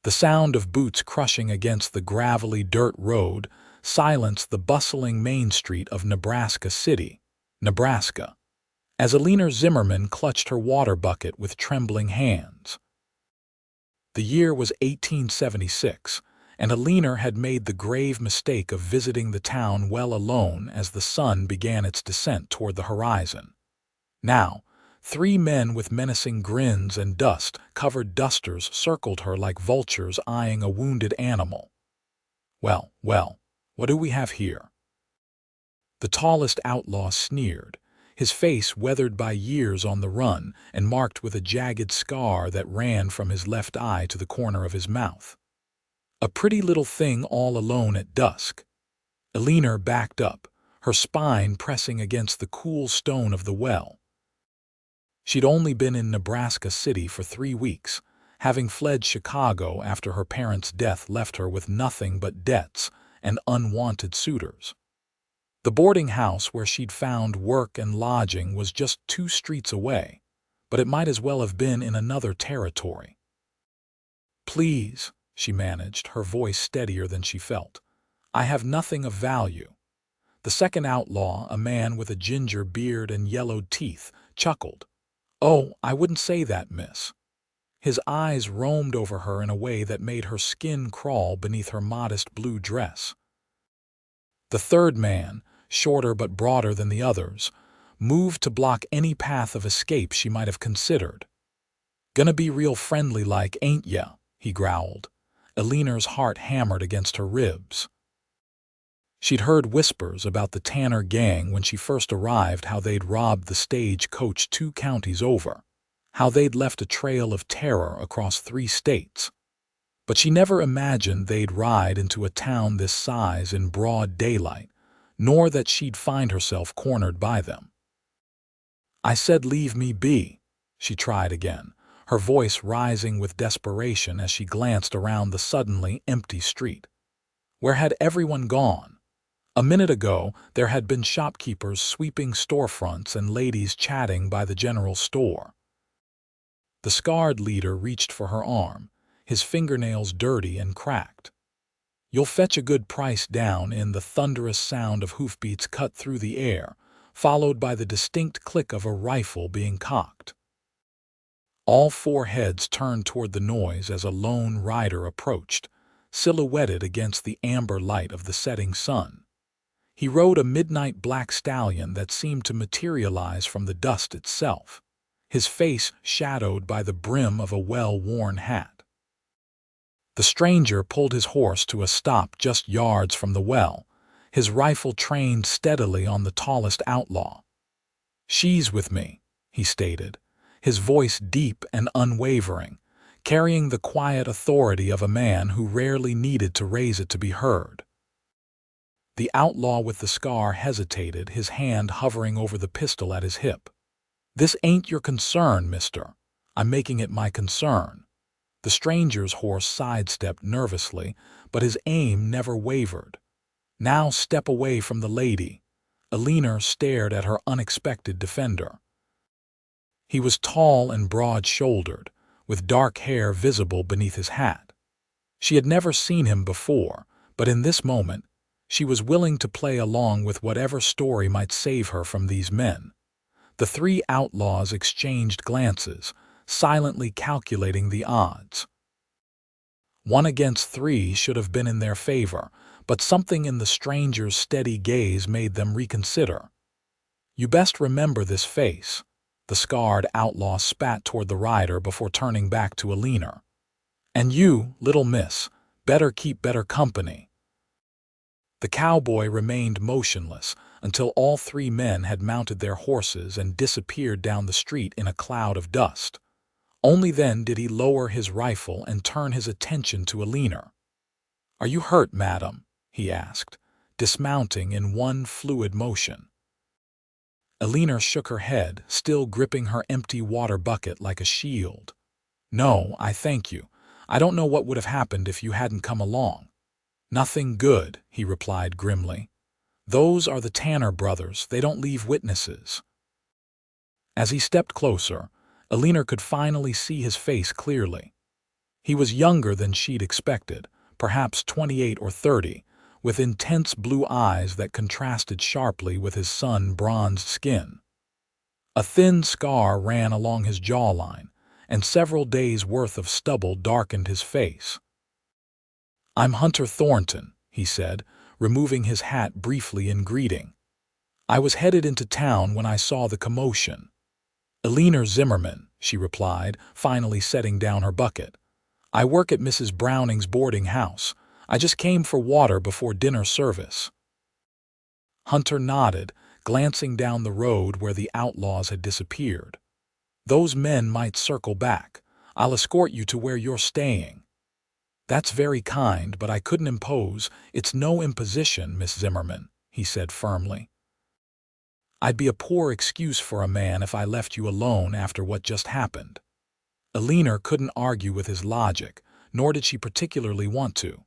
The sound of boots crushing against the gravelly dirt road silenced the bustling main street of Nebraska City, Nebraska, as Eleanor Zimmerman clutched her water bucket with trembling hands. The year was 1876, and Eleanor had made the grave mistake of visiting the town well alone as the sun began its descent toward the horizon. Now, 3 men with menacing grins and dust-covered dusters circled her like vultures eyeing a wounded animal. "Well, well, what do we have here?" The tallest outlaw sneered, his face weathered by years on the run and marked with a jagged scar that ran from his left eye to the corner of his mouth. "A pretty little thing all alone at dusk." Eleanor backed up, her spine pressing against the cool stone of the well. She'd only been in Nebraska City for 3 weeks, having fled Chicago after her parents' death left her with nothing but debts and unwanted suitors. The boarding house where she'd found work and lodging was just 2 streets away, but it might as well have been in another territory. "Please," she managed, her voice steadier than she felt, "I have nothing of value." The second outlaw, a man with a ginger beard and yellowed teeth, chuckled. "Oh, I wouldn't say that, miss." His eyes roamed over her in a way that made her skin crawl beneath her modest blue dress. The third man, shorter but broader than the others, moved to block any path of escape she might have considered. "Gonna be real friendly like, ain't ya?" he growled. Eleanor's heart hammered against her ribs. She'd heard whispers about the Tanner gang when she first arrived, how they'd robbed the stage-coach 2 counties over, how they'd left a trail of terror across 3 states. But she never imagined they'd ride into a town this size in broad daylight, nor that she'd find herself cornered by them. "I said leave me be," she tried again, her voice rising with desperation as she glanced around the suddenly empty street. Where had everyone gone? A minute ago, there had been shopkeepers sweeping storefronts and ladies chatting by the general store. The scarred leader reached for her arm, his fingernails dirty and cracked. "You'll fetch a good price down," in the thunderous sound of hoofbeats cut through the air, followed by the distinct click of a rifle being cocked. All 4 heads turned toward the noise as a lone rider approached, silhouetted against the amber light of the setting sun. He rode a midnight black stallion that seemed to materialize from the dust itself, his face shadowed by the brim of a well-worn hat. The stranger pulled his horse to a stop just yards from the well, his rifle trained steadily on the tallest outlaw. "She's with me," he stated, his voice deep and unwavering, carrying the quiet authority of a man who rarely needed to raise it to be heard. The outlaw with the scar hesitated, his hand hovering over the pistol at his hip. "This ain't your concern, mister. I'm making it my concern." The stranger's horse sidestepped nervously, but his aim never wavered. "Now step away from the lady." Eleanor stared at her unexpected defender. He was tall and broad-shouldered, with dark hair visible beneath his hat. She had never seen him before, but in this moment, she was willing to play along with whatever story might save her from these men. The 3 outlaws exchanged glances, silently calculating the odds. 1 against 3 should have been in their favor, but something in the stranger's steady gaze made them reconsider. "You best remember this face." The scarred outlaw spat toward the rider before turning back to Eleanor. "And you, little miss, better keep better company." The cowboy remained motionless until all 3 men had mounted their horses and disappeared down the street in a cloud of dust. Only then did he lower his rifle and turn his attention to Eleanor. "Are you hurt, madam?" he asked, dismounting in one fluid motion. Eleanor shook her head, still gripping her empty water bucket like a shield. "No, I thank you. I don't know what would have happened if you hadn't come along." "Nothing good," he replied grimly. "Those are the Tanner brothers. They don't leave witnesses." As he stepped closer, Eleanor could finally see his face clearly. He was younger than she'd expected, perhaps 28 or 30, with intense blue eyes that contrasted sharply with his sun-bronzed skin. A thin scar ran along his jawline, and several days' worth of stubble darkened his face. "I'm Hunter Thornton," he said, removing his hat briefly in greeting. "I was headed into town when I saw the commotion." "Eleanor Zimmerman," she replied, finally setting down her bucket. "I work at Mrs. Browning's boarding house. I just came for water before dinner service." Hunter nodded, glancing down the road where the Outlaws had disappeared. "Those men might circle back. I'll escort you to where you're staying." "That's very kind, but I couldn't impose. It's no imposition, Miss Zimmerman," he said firmly. "I'd be a poor excuse for a man if I left you alone after what just happened." Eleanor couldn't argue with his logic, nor did she particularly want to.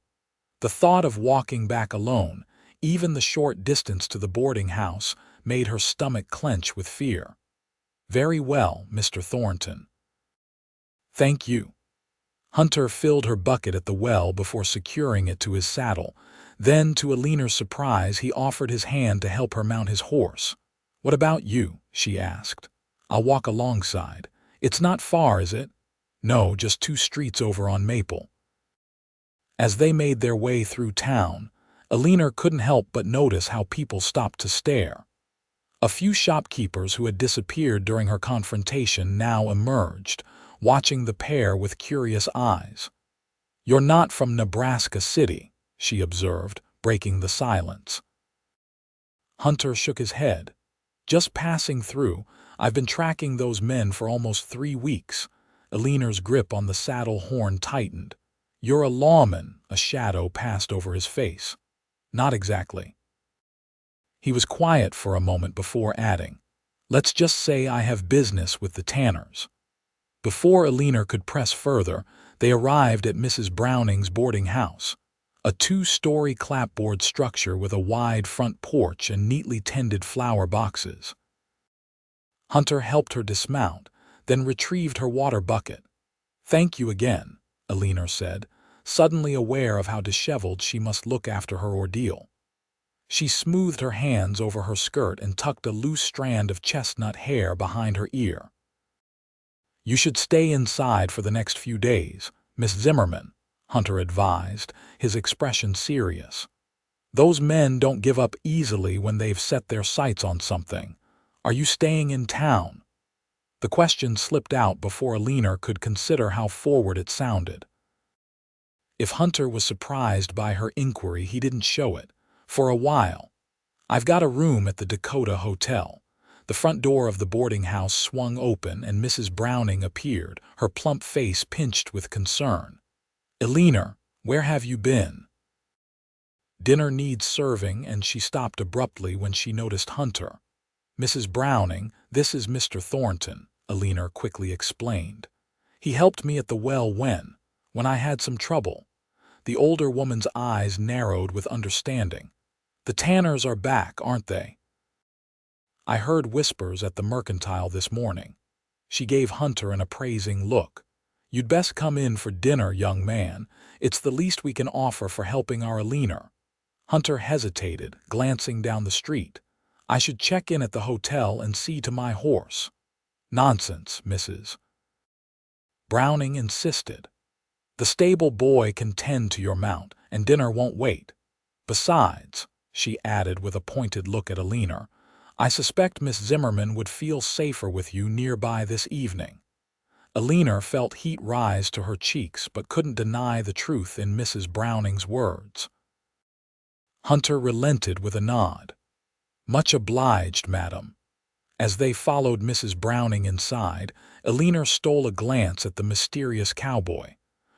The thought of walking back alone, even the short distance to the boarding house, made her stomach clench with fear. "Very well, Mr. Thornton." "Thank you." Hunter filled her bucket at the well before securing it to his saddle. Then, to Eleanor's surprise, he offered his hand to help her mount his horse. "What about you?" she asked. "I'll walk alongside. It's not far, is it?" "No, just 2 streets over on Maple." As they made their way through town, Eleanor couldn't help but notice how people stopped to stare. A few shopkeepers who had disappeared during her confrontation now emerged, watching the pair with curious eyes. "You're not from Nebraska City," she observed, breaking the silence. Hunter shook his head. "Just passing through. I've been tracking those men for almost 3 weeks." Eleanor's grip on the saddle horn tightened. "You're a lawman," a shadow passed over his face. "Not exactly." He was quiet for a moment before adding, "Let's just say I have business with the Tanners." Before Eleanor could press further, they arrived at Mrs. Browning's boarding house, a 2-story clapboard structure with a wide front porch and neatly tended flower boxes. Hunter helped her dismount, then retrieved her water bucket. "Thank you again," Eleanor said, suddenly aware of how disheveled she must look after her ordeal. She smoothed her hands over her skirt and tucked a loose strand of chestnut hair behind her ear. "You should stay inside for the next few days, Miss Zimmerman," Hunter advised, his expression serious. "Those men don't give up easily when they've set their sights on something. Are you staying in town?" The question slipped out before Eleanor could consider how forward it sounded. If Hunter was surprised by her inquiry, he didn't show it. "For a while. I've got a room at the Dakota Hotel." The front door of the boarding house swung open and Mrs. Browning appeared, her plump face pinched with concern. "Eleanor, where have you been?" "Dinner needs serving," and she stopped abruptly when she noticed Hunter. "Mrs. Browning, this is Mr. Thornton," Eleanor quickly explained. "He helped me at the well when I had some trouble." The older woman's eyes narrowed with understanding. "The Tanners are back, aren't they?" "I heard whispers at the Mercantile this morning." She gave Hunter an appraising look. "You'd best come in for dinner, young man. It's the least we can offer for helping our Eleanor." Hunter hesitated, glancing down the street. "I should check in at the hotel and see to my horse." "Nonsense, Mrs. Browning insisted. "The stable boy can tend to your mount, and dinner won't wait. Besides," she added with a pointed look at Eleanor, "I suspect Miss Zimmerman would feel safer with you nearby this evening." Eleanor felt heat rise to her cheeks but couldn't deny the truth in Mrs. Browning's words. Hunter relented with a nod. "Much obliged, madam." As they followed Mrs. Browning inside, Eleanor stole a glance at the mysterious cowboy.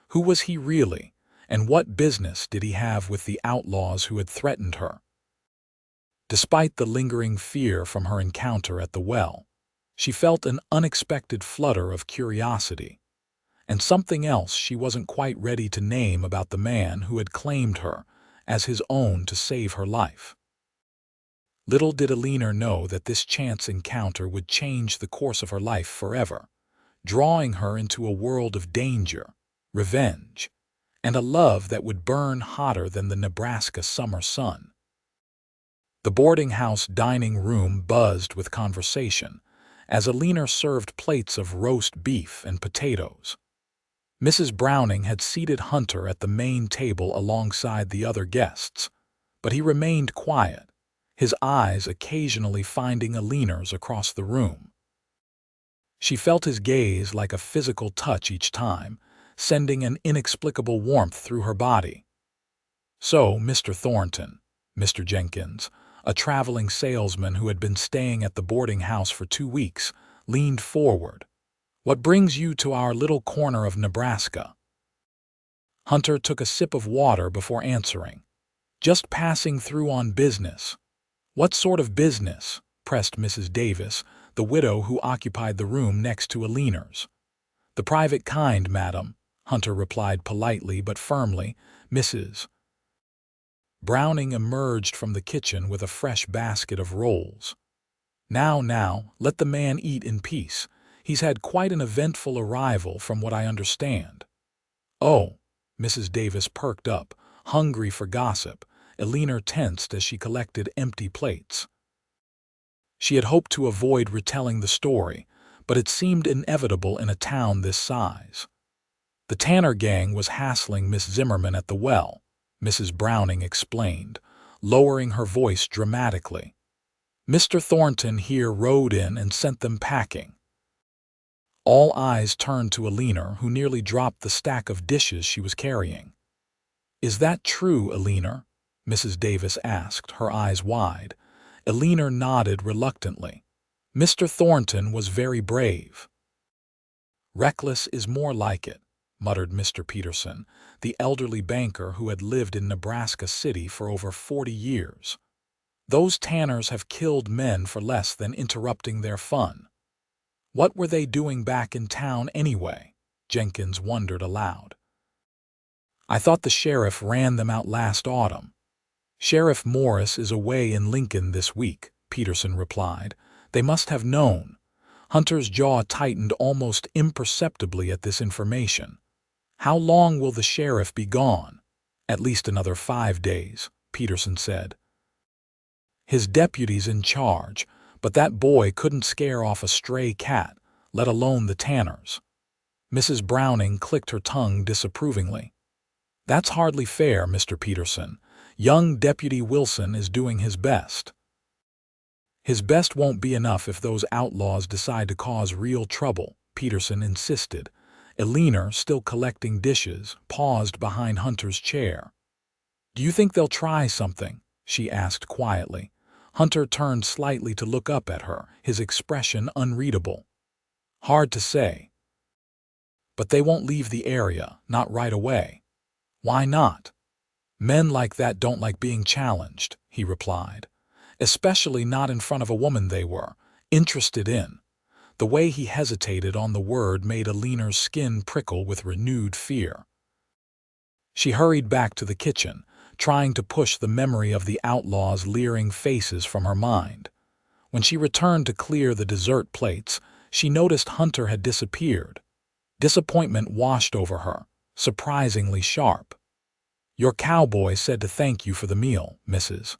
Who was he really, and what business did he have with the outlaws who had threatened her? Despite the lingering fear from her encounter at the well, she felt an unexpected flutter of curiosity, and something else she wasn't quite ready to name about the man who had claimed her as his own to save her life. Little did Eleanor know that this chance encounter would change the course of her life forever, drawing her into a world of danger, revenge, and a love that would burn hotter than the Nebraska summer sun. The boarding house dining room buzzed with conversation as Eleanor served plates of roast beef and potatoes. Mrs. Browning had seated Hunter at the main table alongside the other guests, but he remained quiet, his eyes occasionally finding Eleanor's across the room. She felt his gaze like a physical touch each time, sending an inexplicable warmth through her body. So, Mr. Thornton, Mr. Jenkins, a traveling salesman who had been staying at the boarding house for 2 weeks, leaned forward. "What brings you to our little corner of Nebraska?" Hunter took a sip of water before answering. "Just passing through on business." "What sort of business?" pressed Mrs. Davis, the widow who occupied the room next to Eleanor's. "The private kind, madam," Hunter replied politely but firmly. Mrs. Browning emerged from the kitchen with a fresh basket of rolls. Now, let the man eat in peace. He's had quite an eventful arrival from what I understand." "Oh," Mrs. Davis perked up, hungry for gossip. Eleanor tensed as she collected empty plates. She had hoped to avoid retelling the story, but it seemed inevitable in a town this size. "The Tanner gang was hassling Miss Zimmerman at the well," Mrs. Browning explained, lowering her voice dramatically. "Mr. Thornton here rode in and sent them packing." All eyes turned to Eleanor, who nearly dropped the stack of dishes she was carrying. "Is that true, Eleanor?" Mrs. Davis asked, her eyes wide. Eleanor nodded reluctantly. "Mr. Thornton was very brave." "Reckless is more like it," muttered Mr. Peterson, the elderly banker who had lived in Nebraska City for over 40 years. "Those Tanners have killed men for less than interrupting their fun." "What were they doing back in town anyway?" Jenkins wondered aloud. "I thought the sheriff ran them out last autumn." "Sheriff Morris is away in Lincoln this week," Peterson replied. "They must have known." Hunter's jaw tightened almost imperceptibly at this information. "How long will the sheriff be gone?" "At least another 5 days," Peterson said. "His deputy's in charge, but that boy couldn't scare off a stray cat, let alone the Tanners." Mrs. Browning clicked her tongue disapprovingly. "That's hardly fair, Mr. Peterson. Young Deputy Wilson is doing his best." "His best won't be enough if those outlaws decide to cause real trouble," Peterson insisted. Eleanor, still collecting dishes, paused behind Hunter's chair. "Do you think they'll try something?" she asked quietly. Hunter turned slightly to look up at her, his expression unreadable. "Hard to say. But they won't leave the area, not right away." "Why not?" "Men like that don't like being challenged," he replied. "Especially not in front of a woman they were interested in." The way he hesitated on the word made Eleanor's skin prickle with renewed fear. She hurried back to the kitchen, trying to push the memory of the outlaws' leering faces from her mind. When she returned to clear the dessert plates, she noticed Hunter had disappeared. Disappointment washed over her, surprisingly sharp. "Your cowboy said to thank you for the meal, Mrs.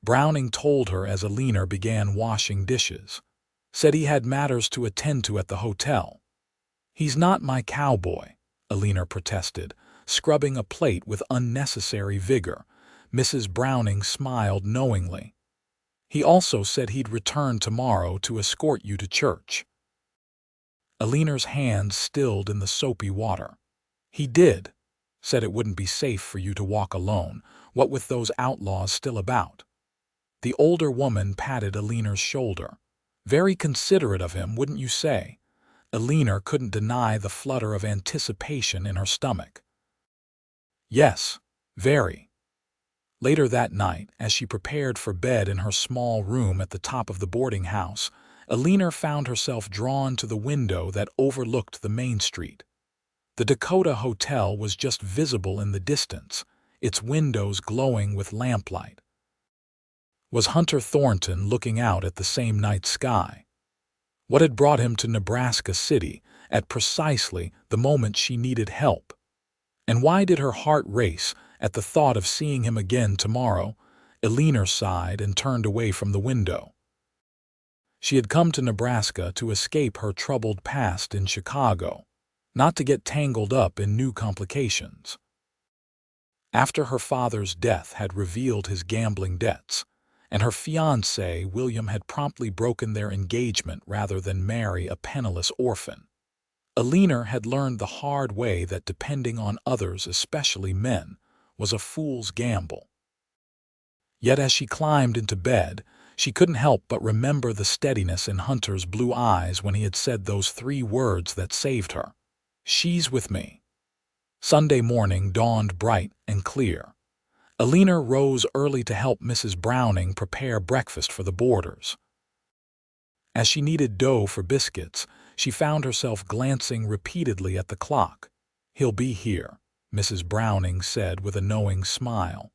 Browning told her as Eleanor began washing dishes. "Said he had matters to attend to at the hotel." "He's not my cowboy," Eleanor protested, scrubbing a plate with unnecessary vigor. Mrs. Browning smiled knowingly. "He also said he'd return tomorrow to escort you to church." Eleanor's hands stilled in the soapy water. "He did. Said it wouldn't be safe for you to walk alone, what with those outlaws still about." The older woman patted Eleanor's shoulder. "Very considerate of him, wouldn't you say?" Eleanor couldn't deny the flutter of anticipation in her stomach. "Yes, very." Later that night, as she prepared for bed in her small room at the top of the boarding house, Eleanor found herself drawn to the window that overlooked the main street. The Dakota Hotel was just visible in the distance, its windows glowing with lamplight. Was Hunter Thornton looking out at the same night sky? What had brought him to Nebraska City, at precisely the moment she needed help. And why did her heart race at the thought of seeing him again tomorrow? Eleanor sighed and turned away from the window. She had come to Nebraska to escape her troubled past in Chicago, not to get tangled up in new complications. After her father's death had revealed his gambling debts, and her fiancé, William, had promptly broken their engagement rather than marry a penniless orphan, Eleanor had learned the hard way that depending on others, especially men, was a fool's gamble. Yet as she climbed into bed, she couldn't help but remember the steadiness in Hunter's blue eyes when he had said those 3 words that saved her. "She's with me." Sunday morning dawned bright and clear. Eleanor rose early to help Mrs. Browning prepare breakfast for the boarders. As she kneaded dough for biscuits, she found herself glancing repeatedly at the clock. "He'll be here," Mrs. Browning said with a knowing smile.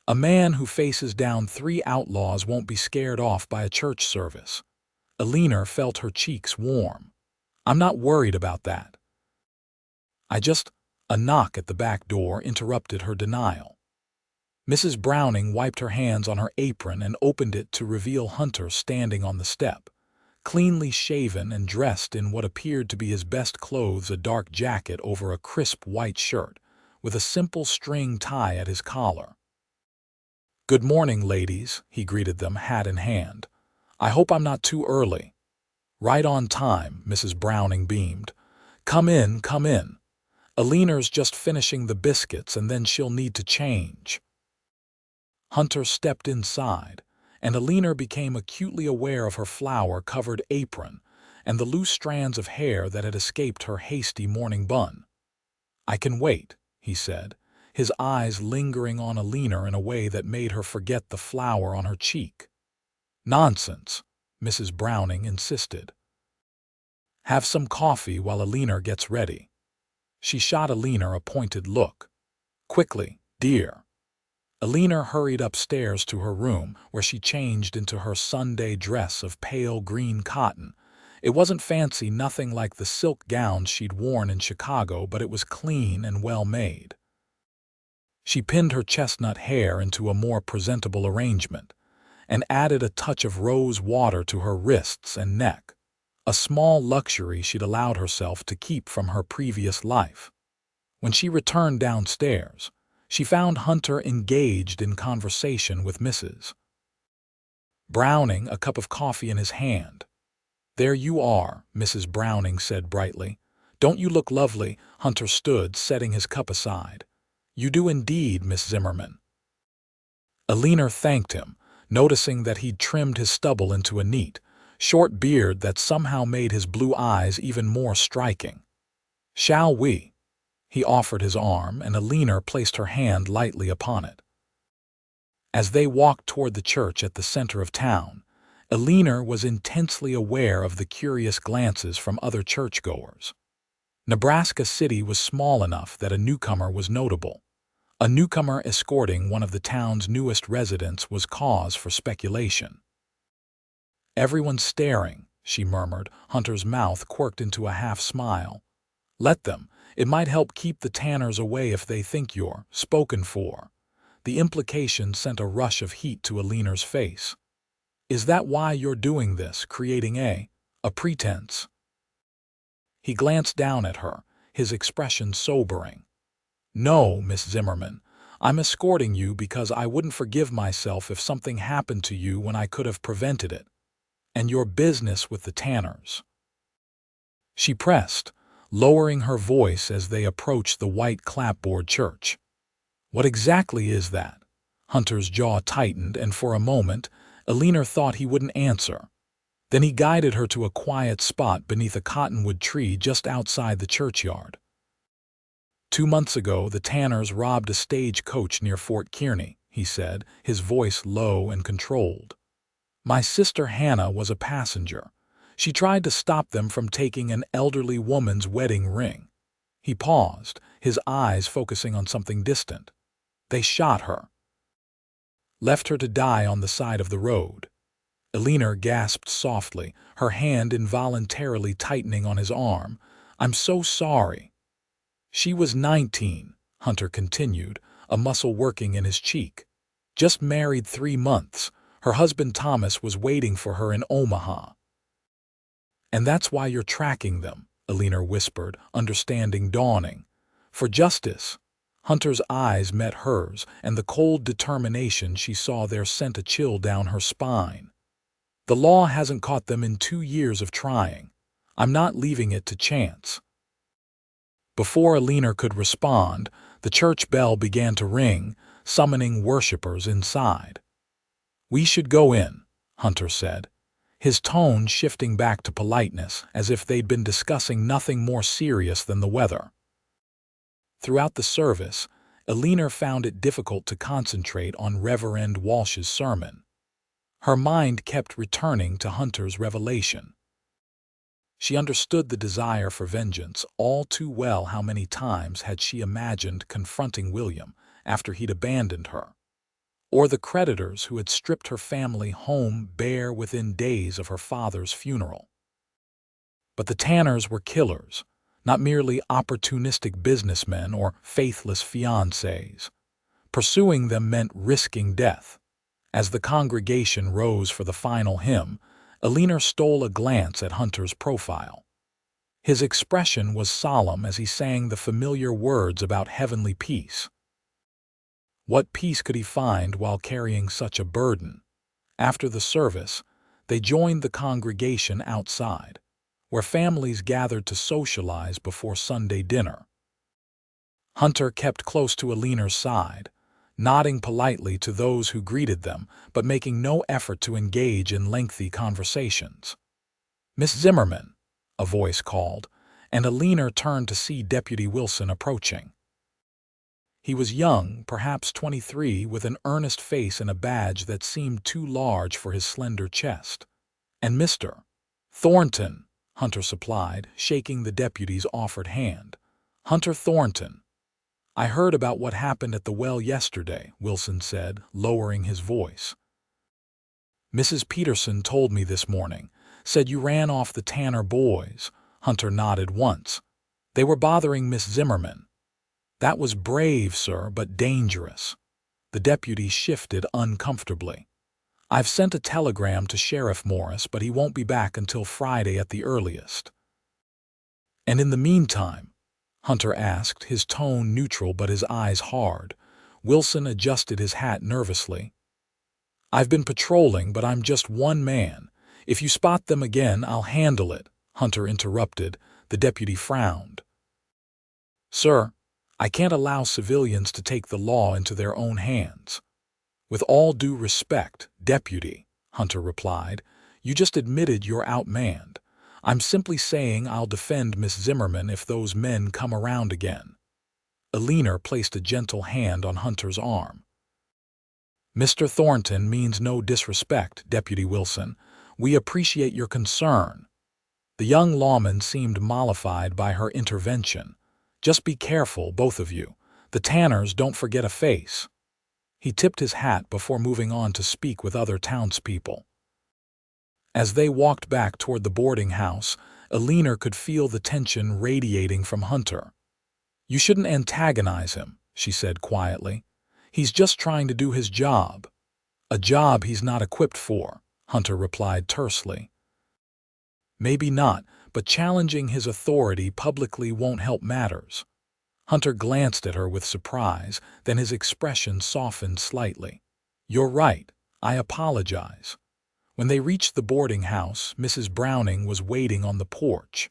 "A man who faces down 3 outlaws won't be scared off by a church service." Eleanor felt her cheeks warm. "I'm not worried about that. A knock at the back door interrupted her denial. Mrs. Browning wiped her hands on her apron and opened it to reveal Hunter standing on the step, cleanly shaven and dressed in what appeared to be his best clothes, a dark jacket over a crisp white shirt, with a simple string tie at his collar. "Good morning, ladies," he greeted them, hat in hand. "I hope I'm not too early." "Right on time," Mrs. Browning beamed. Come in, come in. Eleanor's just finishing the biscuits and then she'll need to change." Hunter stepped inside, and Eleanor became acutely aware of her flour-covered apron and the loose strands of hair that had escaped her hasty morning bun. "I can wait," he said, his eyes lingering on Eleanor in a way that made her forget the flour on her cheek. "Nonsense," Mrs. Browning insisted. "Have some coffee while Eleanor gets ready." She shot Eleanor a pointed look. "Quickly, dear." Eleanor hurried upstairs to her room, where she changed into her Sunday dress of pale green cotton. It wasn't fancy, nothing like the silk gowns she'd worn in Chicago, but it was clean and well made. She pinned her chestnut hair into a more presentable arrangement, and added a touch of rose water to her wrists and neck, a small luxury she'd allowed herself to keep from her previous life. When she returned downstairs, she found Hunter engaged in conversation with Mrs. Browning, a cup of coffee in his hand. "There you are," Mrs. Browning said brightly. "Don't you look lovely?" Hunter stood, setting his cup aside. "You do indeed, Miss Zimmerman." Eleanor thanked him, noticing that he'd trimmed his stubble into a neat, short beard that somehow made his blue eyes even more striking. "Shall we?" He offered his arm, and Eleanor placed her hand lightly upon it. As they walked toward the church at the center of town, Eleanor was intensely aware of the curious glances from other churchgoers. Nebraska City was small enough that a newcomer was notable. A newcomer escorting one of the town's newest residents was cause for speculation. "Everyone's staring," she murmured, Hunter's mouth quirked into a half-smile. "Let them. It might help keep the tanners away if they think you're spoken for." The implication sent a rush of heat to Eleanor's face. "Is that why you're doing this, creating a pretense?" He glanced down at her, his expression sobering. "No, Miss Zimmerman. I'm escorting you because I wouldn't forgive myself if something happened to you when I could have prevented it. And your business with the tanners." She pressed, lowering her voice as they approached the white clapboard church. "What exactly is that?" Hunter's jaw tightened, and for a moment, Eleanor thought he wouldn't answer. Then he guided her to a quiet spot beneath a cottonwood tree just outside the churchyard. "2 months ago, the tanners robbed a stagecoach near Fort Kearney," he said, his voice low and controlled. "My sister Hannah was a passenger. She tried to stop them from taking an elderly woman's wedding ring." He paused, his eyes focusing on something distant. "They shot her. Left her to die on the side of the road." Eleanor gasped softly, her hand involuntarily tightening on his arm, I'm so sorry." "She was 19, Hunter continued, a muscle working in his cheek. "Just married 3 months. Her husband Thomas was waiting for her in Omaha." "And that's why you're tracking them," Eleanor whispered, understanding dawning. "For justice." Hunter's eyes met hers, and the cold determination she saw there sent a chill down her spine. "The law hasn't caught them in 2 years of trying. I'm not leaving it to chance." Before Eleanor could respond, the church bell began to ring, summoning worshippers inside. "We should go in," Hunter said, his tone shifting back to politeness, as if they'd been discussing nothing more serious than the weather. Throughout the service, Eleanor found it difficult to concentrate on Reverend Walsh's sermon. Her mind kept returning to Hunter's revelation. She understood the desire for vengeance all too well. How many times had she imagined confronting William after he'd abandoned her? Or the creditors who had stripped her family home bare within days of her father's funeral. But the Tanners were killers, not merely opportunistic businessmen or faithless fiancés. Pursuing them meant risking death. As the congregation rose for the final hymn, Eleanor stole a glance at Hunter's profile. His expression was solemn as he sang the familiar words about heavenly peace. What peace could he find while carrying such a burden? After the service, they joined the congregation outside, where families gathered to socialize before Sunday dinner. Hunter kept close to Eleanor's side, nodding politely to those who greeted them, but making no effort to engage in lengthy conversations. "Miss Zimmerman," a voice called, and Eleanor turned to see Deputy Wilson approaching. He was young, perhaps 23, with an earnest face and a badge that seemed too large for his slender chest. "And Mr. Thornton," Hunter supplied, shaking the deputy's offered hand. "Hunter Thornton." "I heard about what happened at the well yesterday," Wilson said, lowering his voice. "Mrs. Peterson told me this morning. Said you ran off the Tanner boys." Hunter nodded once. "They were bothering Miss Zimmerman." "That was brave, sir, but dangerous." The deputy shifted uncomfortably. "I've sent a telegram to Sheriff Morris, but he won't be back until Friday at the earliest." "And in the meantime?" Hunter asked, his tone neutral but his eyes hard. Wilson adjusted his hat nervously. "I've been patrolling, but I'm just one man. If you spot them again, I'll handle it," Hunter interrupted. The deputy frowned. "Sir, I can't allow civilians to take the law into their own hands." "With all due respect, Deputy," Hunter replied, "you just admitted you're outmanned. I'm simply saying I'll defend Miss Zimmerman if those men come around again." Eleanor placed a gentle hand on Hunter's arm. "Mr. Thornton means no disrespect, Deputy Wilson. We appreciate your concern." The young lawman seemed mollified by her intervention. "Just be careful, both of you. The Tanners don't forget a face." He tipped his hat before moving on to speak with other townspeople. As they walked back toward the boarding house, Eleanor could feel the tension radiating from Hunter. "You shouldn't antagonize him," she said quietly. "He's just trying to do his job." "A job he's not equipped for," Hunter replied tersely. "Maybe not, but challenging his authority publicly won't help matters." Hunter glanced at her with surprise, then his expression softened slightly. "You're right. I apologize." When they reached the boarding house, Mrs. Browning was waiting on the porch.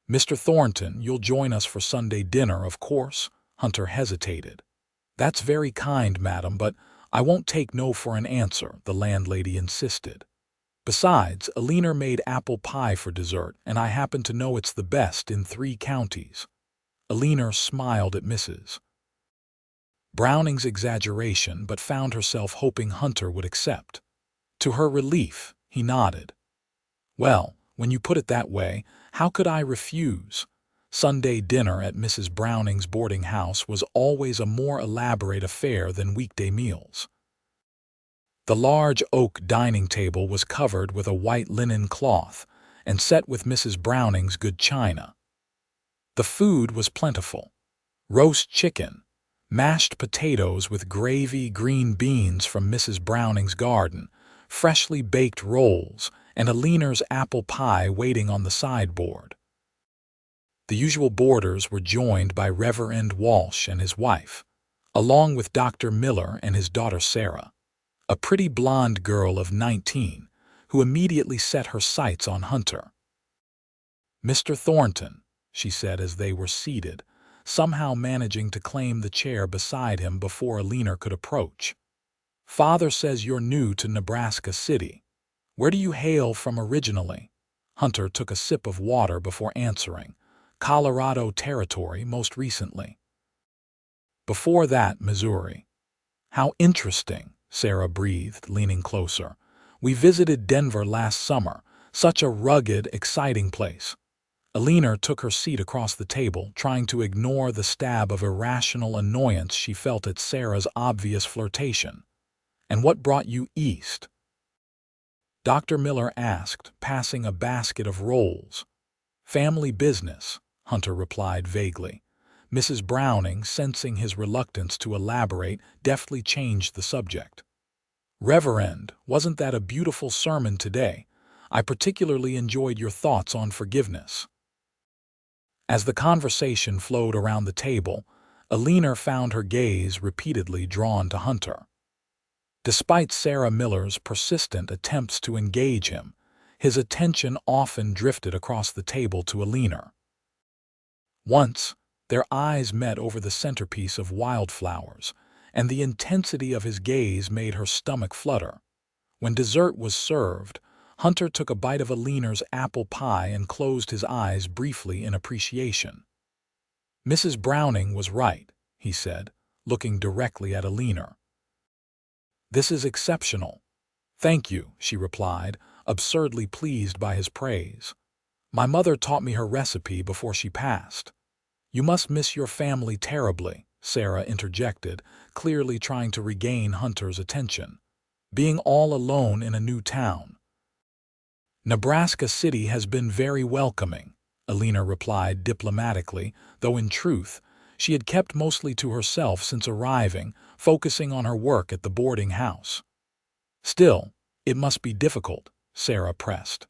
"Mr. Thornton, you'll join us for Sunday dinner, of course?" Hunter hesitated. "That's very kind, madam, but I won't take no for an answer," the landlady insisted. "Besides, Eleanor made apple pie for dessert, and I happen to know it's the best in 3 counties. Eleanor smiled at Mrs. Browning's exaggeration, but found herself hoping Hunter would accept. To her relief, he nodded. "Well, when you put it that way, how could I refuse?" Sunday dinner at Mrs. Browning's boarding house was always a more elaborate affair than weekday meals. The large oak dining table was covered with a white linen cloth, and set with Mrs. Browning's good china. The food was plentiful. Roast chicken, mashed potatoes with gravy, green beans from Mrs. Browning's garden, freshly baked rolls, and Eleanor's apple pie waiting on the sideboard. The usual boarders were joined by Reverend Walsh and his wife, along with Dr. Miller and his daughter Sarah, a pretty blonde girl of 19, who immediately set her sights on Hunter. "Mr. Thornton," she said as they were seated, somehow managing to claim the chair beside him before Eleanor could approach. "Father says you're new to Nebraska City. Where do you hail from originally?" Hunter took a sip of water before answering. "Colorado Territory most recently. Before that, Missouri." "How interesting," Sarah breathed, leaning closer. "We visited Denver last summer. Such a rugged, exciting place." Eleanor took her seat across the table, trying to ignore the stab of irrational annoyance she felt at Sarah's obvious flirtation. "And what brought you east?" Dr. Miller asked, passing a basket of rolls. "Family business," Hunter replied vaguely. Mrs. Browning, sensing his reluctance to elaborate, deftly changed the subject. "Reverend, wasn't that a beautiful sermon today? I particularly enjoyed your thoughts on forgiveness." As the conversation flowed around the table, Eleanor found her gaze repeatedly drawn to Hunter. Despite Sarah Miller's persistent attempts to engage him, his attention often drifted across the table to Eleanor. Once, their eyes met over the centerpiece of wildflowers, and the intensity of his gaze made her stomach flutter. When dessert was served, Hunter took a bite of Eleanor's apple pie and closed his eyes briefly in appreciation. "Mrs. Browning was right," he said, looking directly at Eleanor. "This is exceptional." "Thank you," she replied, absurdly pleased by his praise. "My mother taught me her recipe before she passed." "You must miss your family terribly," Sarah interjected, clearly trying to regain Hunter's attention. "Being all alone in a new town." "Nebraska City has been very welcoming," Elena replied diplomatically, though in truth, she had kept mostly to herself since arriving, focusing on her work at the boarding house. "Still, it must be difficult," Sarah pressed.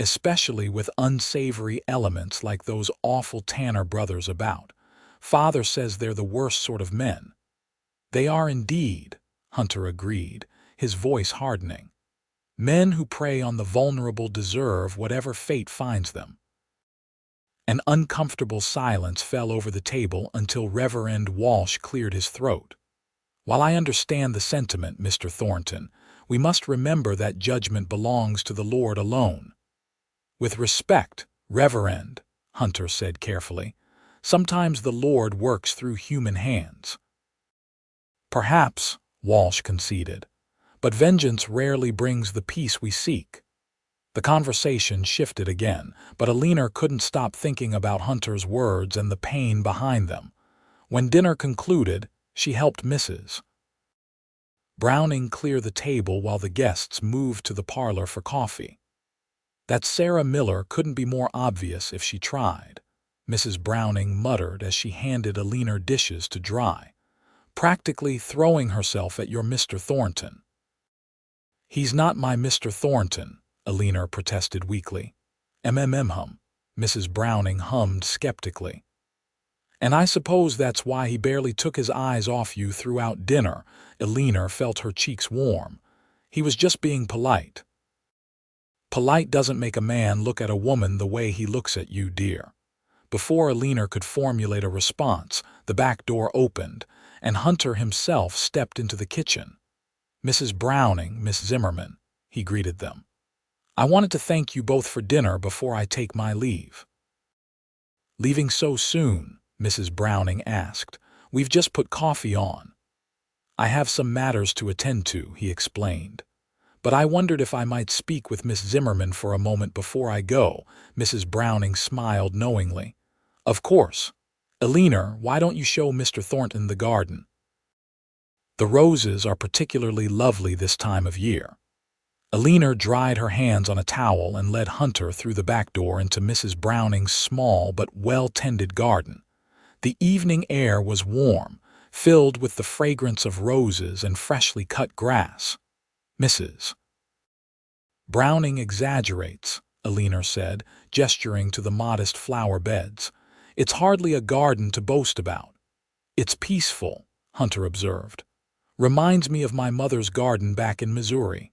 "Especially with unsavory elements like those awful Tanner brothers about. Father says they're the worst sort of men." "They are indeed," Hunter agreed, his voice hardening. "Men who prey on the vulnerable deserve whatever fate finds them." An uncomfortable silence fell over the table until Reverend Walsh cleared his throat. "While I understand the sentiment, Mr. Thornton, we must remember that judgment belongs to the Lord alone." "With respect, Reverend," Hunter said carefully, "sometimes the Lord works through human hands." "Perhaps," Walsh conceded, "but vengeance rarely brings the peace we seek." The conversation shifted again, but Eleanor couldn't stop thinking about Hunter's words and the pain behind them. When dinner concluded, she helped Mrs. Browning clear the table while the guests moved to the parlor for coffee. That Sarah Miller couldn't be more obvious if she tried, Mrs. Browning muttered as she handed Eleanor dishes to dry. "Practically throwing herself at your Mr. Thornton." "He's not my Mr. Thornton," Eleanor protested weakly. "Hum," Mrs. Browning hummed skeptically. "And I suppose that's why he barely took his eyes off you throughout dinner." Eleanor felt her cheeks warm. "He was just being polite." "Polite doesn't make a man look at a woman the way he looks at you, dear." Before Eleanor could formulate a response, the back door opened, and Hunter himself stepped into the kitchen. "Mrs. Browning, Miss Zimmerman," he greeted them. "I wanted to thank you both for dinner before I take my leave." "Leaving so soon?" Mrs. Browning asked. "We've just put coffee on." "I have some matters to attend to," he explained. "But I wondered if I might speak with Miss Zimmerman for a moment before I go." Mrs. Browning smiled knowingly. "Of course. Eleanor, why don't you show Mr. Thornton the garden? The roses are particularly lovely this time of year." Eleanor dried her hands on a towel and led Hunter through the back door into Mrs. Browning's small but well-tended garden. The evening air was warm, filled with the fragrance of roses and freshly cut grass. Mrs. Browning exaggerates, Eleanor said, gesturing to the modest flower beds. It's hardly a garden to boast about. It's peaceful, Hunter observed. Reminds me of my mother's garden back in Missouri.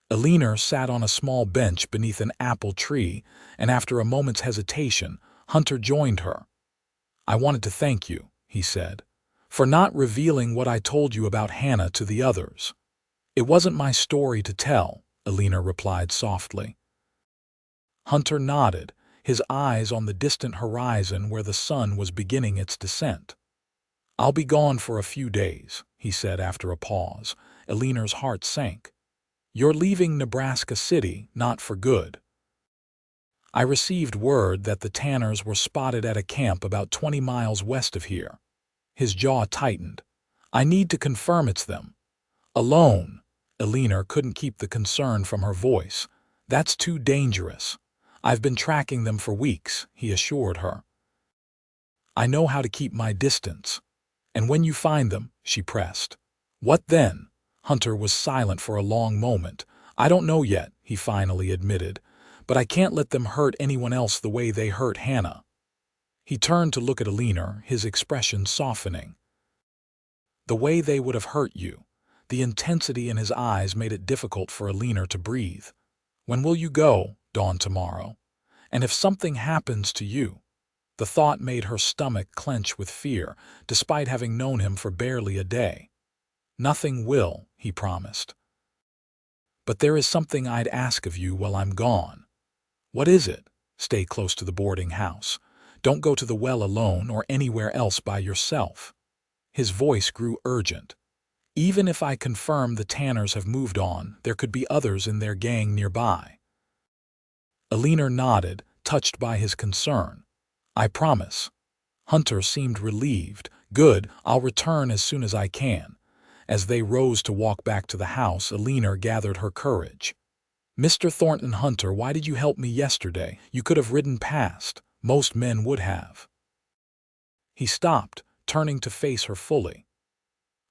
Eleanor sat on a small bench beneath an apple tree, and after a moment's hesitation, Hunter joined her. I wanted to thank you, he said, for not revealing what I told you about Hannah to the others. It wasn't my story to tell, Eleanor replied softly. Hunter nodded, his eyes on the distant horizon where the sun was beginning its descent. I'll be gone for a few days, he said after a pause. Eleanor's heart sank. You're leaving Nebraska City, not for good. I received word that the Tanners were spotted at a camp about 20 miles west of here. His jaw tightened. I need to confirm it's them. Alone. Eleanor couldn't keep the concern from her voice. That's too dangerous. I've been tracking them for weeks, he assured her. I know how to keep my distance. And when you find them, she pressed. What then? Hunter was silent for a long moment. I don't know yet, he finally admitted, but I can't let them hurt anyone else the way they hurt Hannah. He turned to look at Eleanor, his expression softening. The way they would have hurt you. The intensity in his eyes made it difficult for Eleanor to breathe. When will you go? Dawn tomorrow. And if something happens to you? The thought made her stomach clench with fear, despite having known him for barely a day. Nothing will, he promised. But there is something I'd ask of you while I'm gone. What is it? Stay close to the boarding house. Don't go to the well alone or anywhere else by yourself. His voice grew urgent. Even if I confirm the Tanners have moved on, there could be others in their gang nearby. Eleanor nodded, touched by his concern. I promise. Hunter seemed relieved. Good, I'll return as soon as I can. As they rose to walk back to the house, Eleanor gathered her courage. Mr. Thornton, Hunter, why did you help me yesterday? You could have ridden past. Most men would have. He stopped, turning to face her fully.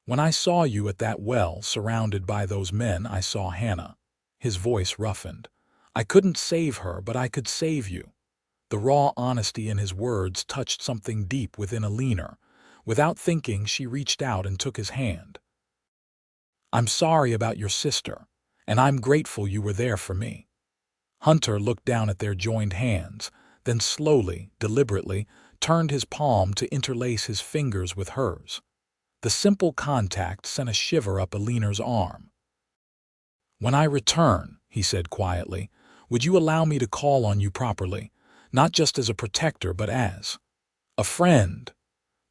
When I saw you at that well, surrounded by those men, I saw Hannah. His voice roughened. I couldn't save her, but I could save you. The raw honesty in his words touched something deep within Eleanor. Without thinking, she reached out and took his hand. I'm sorry about your sister, and I'm grateful you were there for me. Hunter looked down at their joined hands, then slowly, deliberately, turned his palm to interlace his fingers with hers. The simple contact sent a shiver up Eleanor's arm. When I return, he said quietly, would you allow me to call on you properly, not just as a protector but as a friend?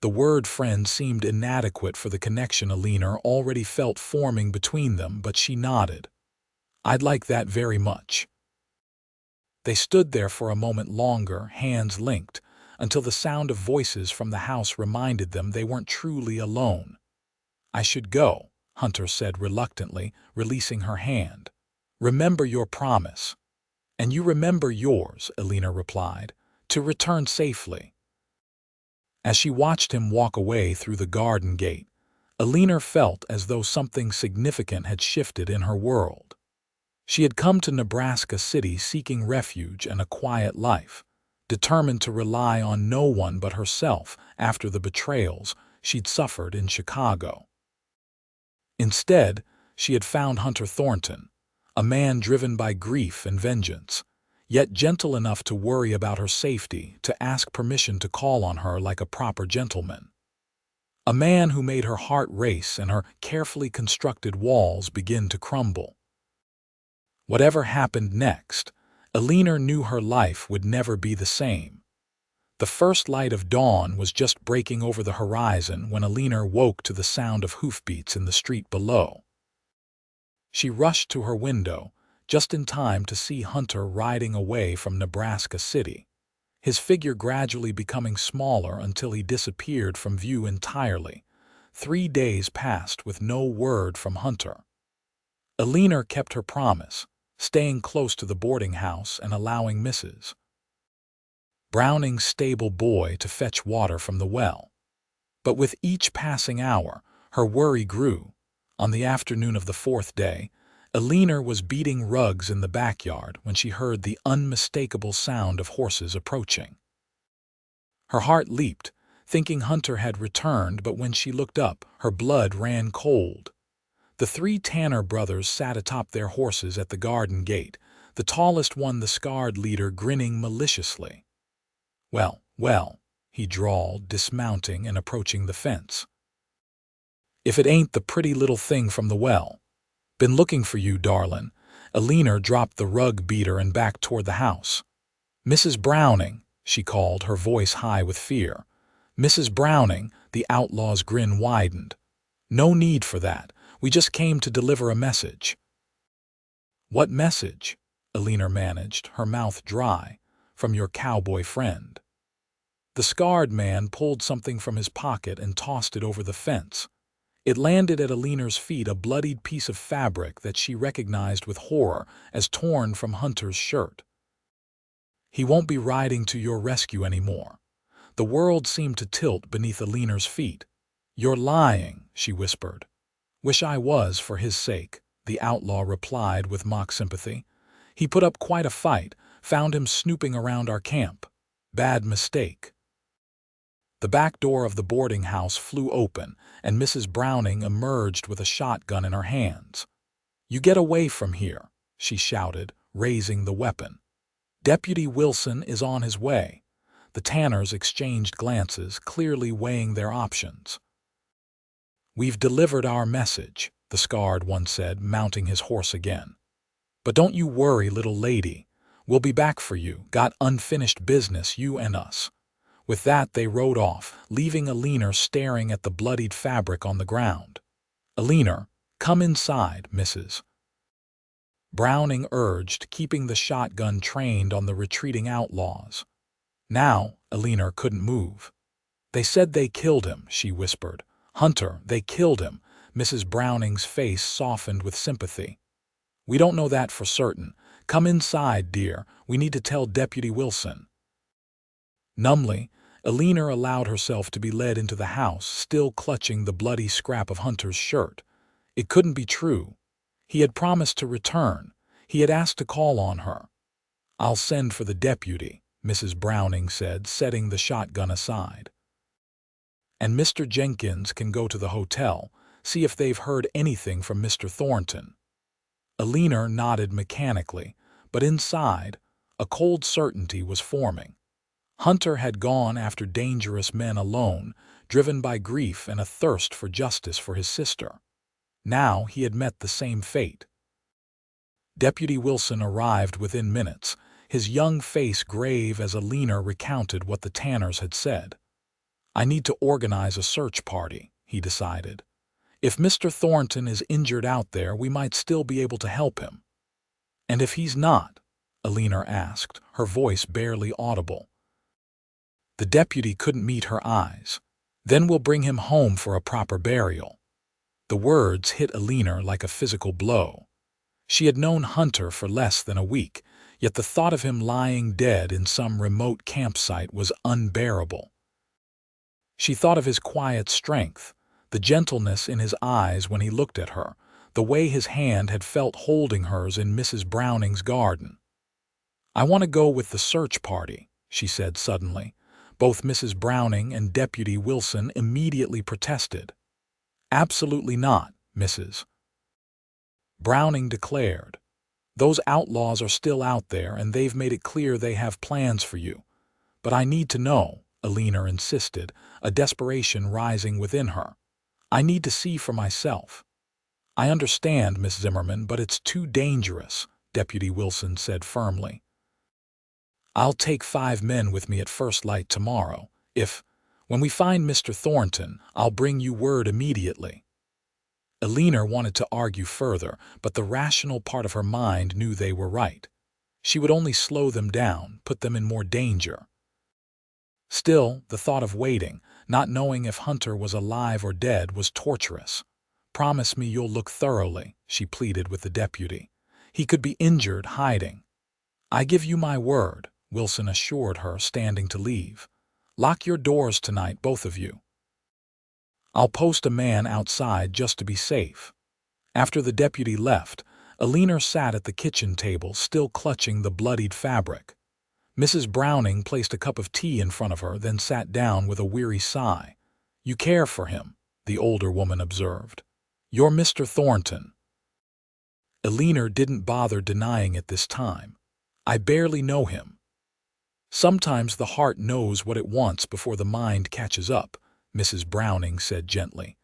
The word friend seemed inadequate for the connection Eleanor already felt forming between them, but she nodded. I'd like that very much. They stood there for a moment longer, hands linked, until the sound of voices from the house reminded them they weren't truly alone. I should go, Hunter said reluctantly, releasing her hand. Remember your promise. And you remember yours, Elena replied, to return safely. As she watched him walk away through the garden gate, Elena felt as though something significant had shifted in her world. She had come to Nebraska City seeking refuge and a quiet life, determined to rely on no one but herself after the betrayals she'd suffered in Chicago. Instead, she had found Hunter Thornton, a man driven by grief and vengeance, yet gentle enough to worry about her safety, to ask permission to call on her like a proper gentleman. A man who made her heart race and her carefully constructed walls begin to crumble. Whatever happened next, Elena knew her life would never be the same. The first light of dawn was just breaking over the horizon when Elena woke to the sound of hoofbeats in the street below. She rushed to her window, just in time to see Hunter riding away from Nebraska City, his figure gradually becoming smaller until he disappeared from view entirely. 3 days passed with no word from Hunter. Eleanor kept her promise, staying close to the boarding house and allowing Mrs. Browning's stable boy to fetch water from the well. But with each passing hour, her worry grew. On the afternoon of the fourth day, Eleanor was beating rugs in the backyard when she heard the unmistakable sound of horses approaching. Her heart leaped, thinking Hunter had returned, but when she looked up, her blood ran cold. The three Tanner brothers sat atop their horses at the garden gate, the tallest one the scarred leader grinning maliciously. "Well, well," he drawled, dismounting and approaching the fence. "If it ain't the pretty little thing from the well. Been looking for you, darlin'." Eleanor dropped the rug beater and backed toward the house. "Mrs. Browning," she called, her voice high with fear. "Mrs. Browning," the outlaw's grin widened. "No need for that. We just came to deliver a message." "What message?" Eleanor managed, her mouth dry. "From your cowboy friend." The scarred man pulled something from his pocket and tossed it over the fence. It landed at Eleanor's feet, a bloodied piece of fabric that she recognized with horror as torn from Hunter's shirt. "He won't be riding to your rescue anymore." The world seemed to tilt beneath Eleanor's feet. "You're lying," she whispered. "Wish I was, for his sake," the outlaw replied with mock sympathy. "He put up quite a fight, found him snooping around our camp. Bad mistake." The back door of the boarding house flew open, and Mrs. Browning emerged with a shotgun in her hands. "You get away from here," she shouted, raising the weapon. "Deputy Wilson is on his way." The Tanners exchanged glances, clearly weighing their options. "We've delivered our message," the scarred one said, mounting his horse again. "But don't you worry, little lady. We'll be back for you. Got unfinished business, you and us." With that, they rode off, leaving Eleanor staring at the bloodied fabric on the ground. "Eleanor, come inside, Mrs. Browning urged, keeping the shotgun trained on the retreating outlaws. Now, Eleanor couldn't move. "They said they killed him," she whispered. "Hunter, they killed him." Mrs. Browning's face softened with sympathy. "We don't know that for certain. Come inside, dear. We need to tell Deputy Wilson." Numbly, Eleanor allowed herself to be led into the house, still clutching the bloody scrap of Hunter's shirt. It couldn't be true. He had promised to return. He had asked to call on her. "I'll send for the deputy," Mrs. Browning said, setting the shotgun aside. "And Mr. Jenkins can go to the hotel, see if they've heard anything from Mr. Thornton." Eleanor nodded mechanically, but inside, a cold certainty was forming. Hunter had gone after dangerous men alone, driven by grief and a thirst for justice for his sister. Now he had met the same fate. Deputy Wilson arrived within minutes, his young face grave as Eleanor recounted what the Tanners had said. "I need to organize a search party," he decided. "If Mr. Thornton is injured out there, we might still be able to help him." "And if he's not?" Eleanor asked, her voice barely audible. The deputy couldn't meet her eyes. "Then we'll bring him home for a proper burial." The words hit Eleanor like a physical blow. She had known Hunter for less than a week, yet the thought of him lying dead in some remote campsite was unbearable. She thought of his quiet strength, the gentleness in his eyes when he looked at her, the way his hand had felt holding hers in Mrs. Browning's garden. "I want to go with the search party," she said suddenly. Both Mrs. Browning and Deputy Wilson immediately protested. "Absolutely not, Mrs. Browning declared. "Those outlaws are still out there, and they've made it clear they have plans for you. But I need to know," Eleanor insisted, a desperation rising within her. "I need to see for myself." "I understand, Miss Zimmerman, but it's too dangerous," Deputy Wilson said firmly. "I'll take 5 men with me at first light tomorrow. When we find Mr. Thornton, I'll bring you word immediately." Eleanor wanted to argue further, but the rational part of her mind knew they were right. She would only slow them down, put them in more danger. Still, the thought of waiting, not knowing if Hunter was alive or dead, was torturous. Promise me you'll look thoroughly, she pleaded with the deputy. He could be injured hiding. I give you my word, Wilson assured her, standing to leave. Lock your doors tonight, both of you. I'll post a man outside just to be safe. After the deputy left, Eleanor sat at the kitchen table, still clutching the bloodied fabric. Mrs. Browning placed a cup of tea in front of her, then sat down with a weary sigh. You care for him, the older woman observed. You're Mr. Thornton. Eleanor didn't bother denying it this time. I barely know him. Sometimes the heart knows what it wants before the mind catches up, Mrs. Browning said gently.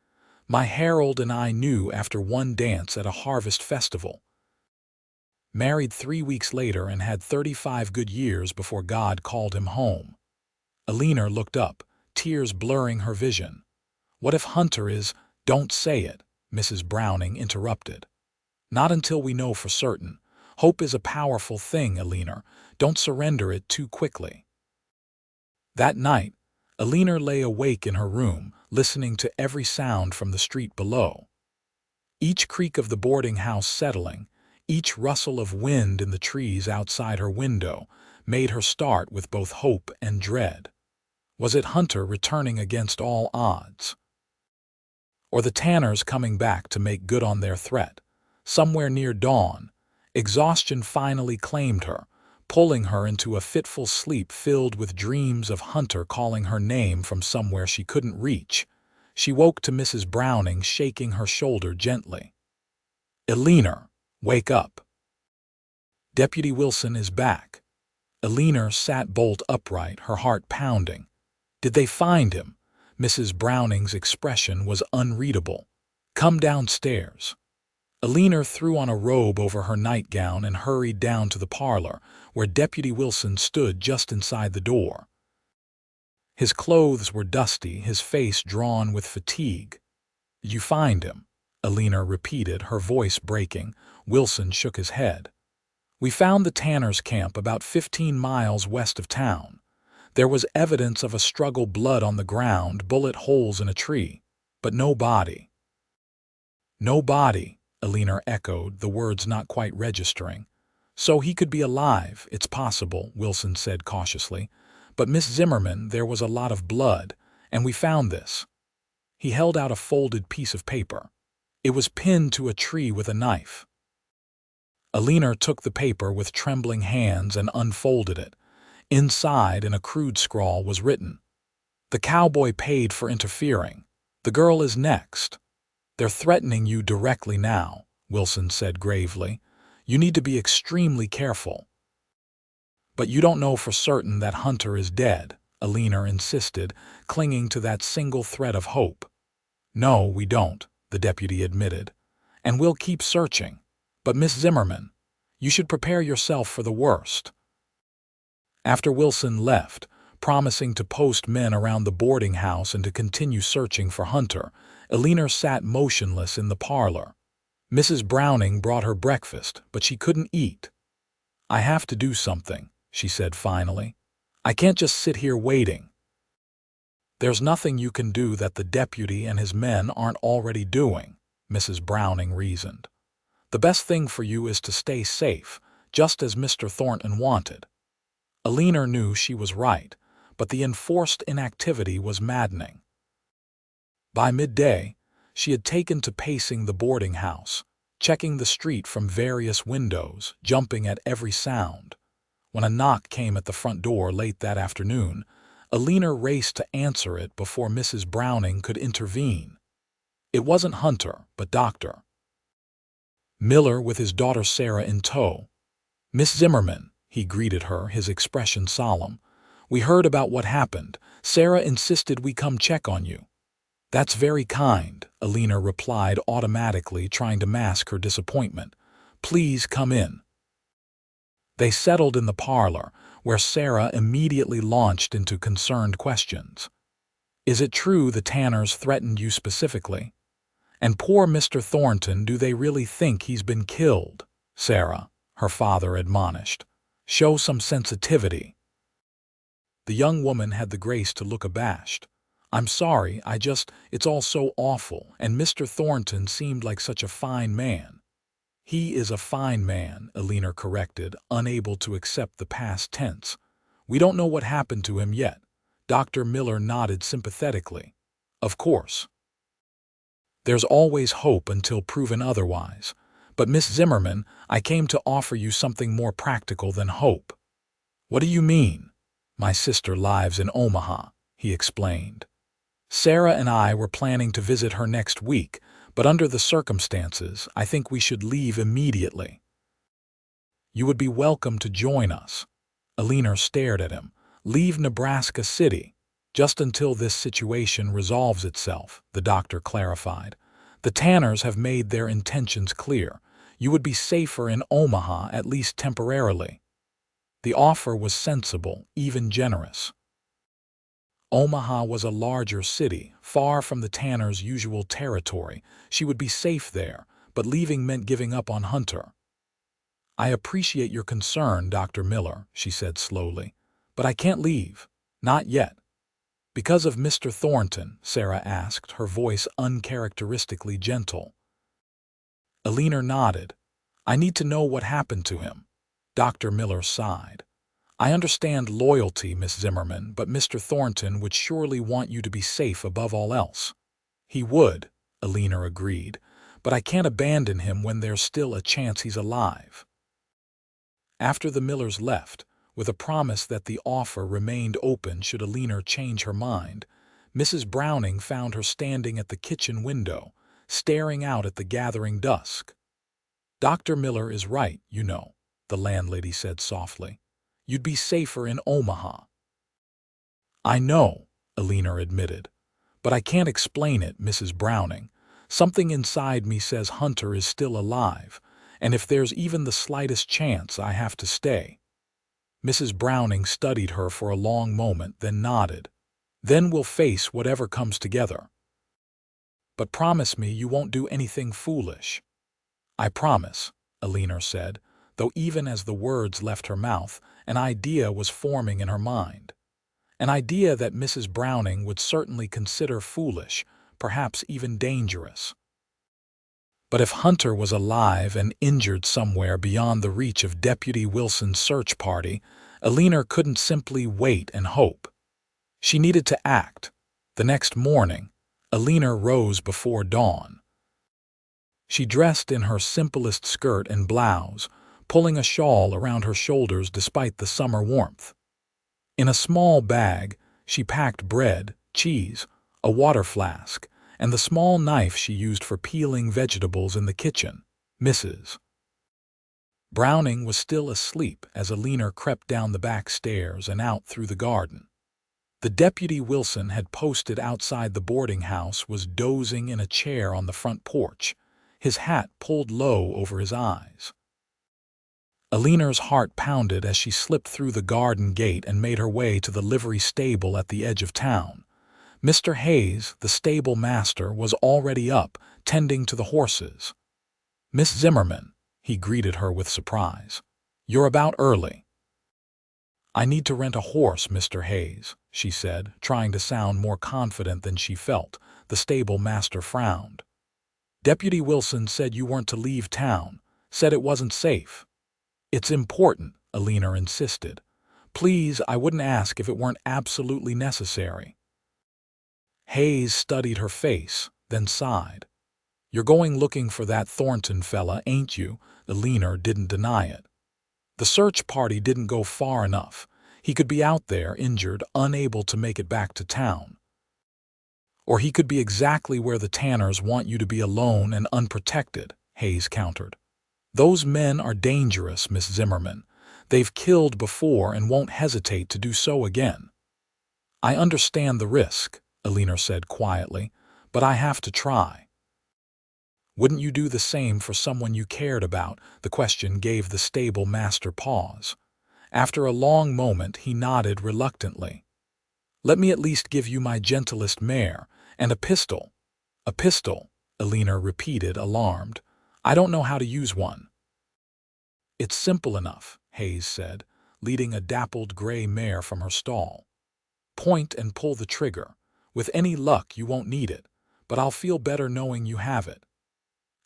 My Harold and I knew after one dance at a harvest festival. Married 3 weeks later and had 35 good years before God called him home. Eleanor looked up, tears blurring her vision. What if Hunter is— Don't say it, Mrs. Browning interrupted. Not until we know for certain. Hope is a powerful thing, Eleanor. Don't surrender it too quickly. That night, Eleanor lay awake in her room, listening to every sound from the street below. Each creak of the boarding house settling, each rustle of wind in the trees outside her window, made her start with both hope and dread. Was it Hunter returning against all odds? Or the Tanners coming back to make good on their threat? Somewhere near dawn, exhaustion finally claimed her, pulling her into a fitful sleep filled with dreams of Hunter calling her name from somewhere she couldn't reach. She woke to Mrs. Browning shaking her shoulder gently. Eleanor, wake up. Deputy Wilson is back. Eleanor sat bolt upright, her heart pounding. Did they find him? Mrs. Browning's expression was unreadable. Come downstairs. Eleanor threw on a robe over her nightgown and hurried down to the parlor, where Deputy Wilson stood just inside the door. His clothes were dusty, his face drawn with fatigue. Did you find him? Eleanor repeated, her voice breaking. Wilson shook his head. We found the Tanners' camp about 15 miles west of town. There was evidence of a struggle, blood on the ground, bullet holes in a tree, but no body. No body, Eleanor echoed, the words not quite registering. So he could be alive, it's possible, Wilson said cautiously. But Miss Zimmerman, there was a lot of blood, and we found this. He held out a folded piece of paper. It was pinned to a tree with a knife. Eleanor took the paper with trembling hands and unfolded it. Inside, in a crude scrawl, was written, "The cowboy paid for interfering. The girl is next. They're threatening you directly now," Wilson said gravely. "You need to be extremely careful." "But you don't know for certain that Hunter is dead," Eleanor insisted, clinging to that single thread of hope. "No, we don't," the deputy admitted. "And we'll keep searching. But Miss Zimmerman, you should prepare yourself for the worst." After Wilson left, promising to post men around the boarding house and to continue searching for Hunter, Eleanor sat motionless in the parlor. Mrs. Browning brought her breakfast, but she couldn't eat. "I have to do something," she said finally. "I can't just sit here waiting." "There's nothing you can do that the deputy and his men aren't already doing," Mrs. Browning reasoned. "The best thing for you is to stay safe, just as Mr. Thornton wanted." Eleanor knew she was right, but the enforced inactivity was maddening. By midday, she had taken to pacing the boarding house, checking the street from various windows, jumping at every sound. When a knock came at the front door late that afternoon, Eleanor raced to answer it before Mrs. Browning could intervene. It wasn't Hunter, but Dr. Miller with his daughter Sarah in tow. "Miss Zimmerman," he greeted her, his expression solemn. "We heard about what happened. Sarah insisted we come check on you." "That's very kind," Eleanor replied automatically, trying to mask her disappointment. "Please come in." They settled in the parlor, where Sarah immediately launched into concerned questions. "Is it true the Tanners threatened you specifically? And poor Mr. Thornton, do they really think he's been killed?" "Sarah," her father admonished, "show some sensitivity." The young woman had the grace to look abashed. I'm sorry, it's all so awful, and Mr. Thornton seemed like such a fine man. He is a fine man, Eleanor corrected, unable to accept the past tense. We don't know what happened to him yet. Dr. Miller nodded sympathetically. Of course. There's always hope until proven otherwise. But Miss Zimmerman, I came to offer you something more practical than hope. What do you mean? My sister lives in Omaha, he explained. Sarah and I were planning to visit her next week, but under the circumstances, I think we should leave immediately. You would be welcome to join us. Eleanor stared at him. Leave Nebraska City. Just until this situation resolves itself, the doctor clarified. The Tanners have made their intentions clear. You would be safer in Omaha, at least temporarily. The offer was sensible, even generous. Omaha was a larger city, far from the Tanners' usual territory. She would be safe there, but leaving meant giving up on Hunter. I appreciate your concern, Dr. Miller, she said slowly, but I can't leave. Not yet. Because of Mr. Thornton, Sarah asked, her voice uncharacteristically gentle. Eleanor nodded. I need to know what happened to him. Dr. Miller sighed. I understand loyalty, Miss Zimmerman, but Mr. Thornton would surely want you to be safe above all else. He would, Eleanor agreed, but I can't abandon him when there's still a chance he's alive. After the Millers left, with a promise that the offer remained open should Eleanor change her mind, Mrs. Browning found her standing at the kitchen window, staring out at the gathering dusk. Dr. Miller is right, you know, the landlady said softly. You'd be safer in Omaha. I know, Eleanor admitted, but I can't explain it, Mrs. Browning. Something inside me says Hunter is still alive, and if there's even the slightest chance, I have to stay. Mrs. Browning studied her for a long moment, then nodded. Then we'll face whatever comes together. But promise me you won't do anything foolish. I promise, Eleanor said, though even as the words left her mouth, an idea was forming in her mind. An idea that Mrs. Browning would certainly consider foolish, perhaps even dangerous. But if Hunter was alive and injured somewhere beyond the reach of Deputy Wilson's search party, Eleanor couldn't simply wait and hope. She needed to act. The next morning, Eleanor rose before dawn. She dressed in her simplest skirt and blouse, pulling a shawl around her shoulders despite the summer warmth. In a small bag, she packed bread, cheese, a water flask, and the small knife she used for peeling vegetables in the kitchen. Mrs. Browning was still asleep as Eleanor crept down the back stairs and out through the garden. The deputy Wilson had posted outside the boarding house was dozing in a chair on the front porch, his hat pulled low over his eyes. Eleanor's heart pounded as she slipped through the garden gate and made her way to the livery stable at the edge of town. Mr. Hayes, the stable master, was already up, tending to the horses. Miss Zimmerman, he greeted her with surprise. You're about early. I need to rent a horse, Mr. Hayes, she said, trying to sound more confident than she felt. The stable master frowned. Deputy Wilson said you weren't to leave town, said it wasn't safe. It's important, Eleanor insisted. Please, I wouldn't ask if it weren't absolutely necessary. Hayes studied her face, then sighed. You're going looking for that Thornton fella, ain't you? Eleanor didn't deny it. The search party didn't go far enough. He could be out there, injured, unable to make it back to town. Or he could be exactly where the Tanners want you to be, alone and unprotected, Hayes countered. Those men are dangerous, Miss Zimmerman. They've killed before and won't hesitate to do so again. I understand the risk, Eleanor said quietly, but I have to try. Wouldn't you do the same for someone you cared about? The question gave the stable master pause. After a long moment, he nodded reluctantly. Let me at least give you my gentlest mare, and a pistol. A pistol, Eleanor repeated, alarmed. I don't know how to use one. It's simple enough, Hayes said, leading a dappled gray mare from her stall. Point and pull the trigger. With any luck, you won't need it, but I'll feel better knowing you have it."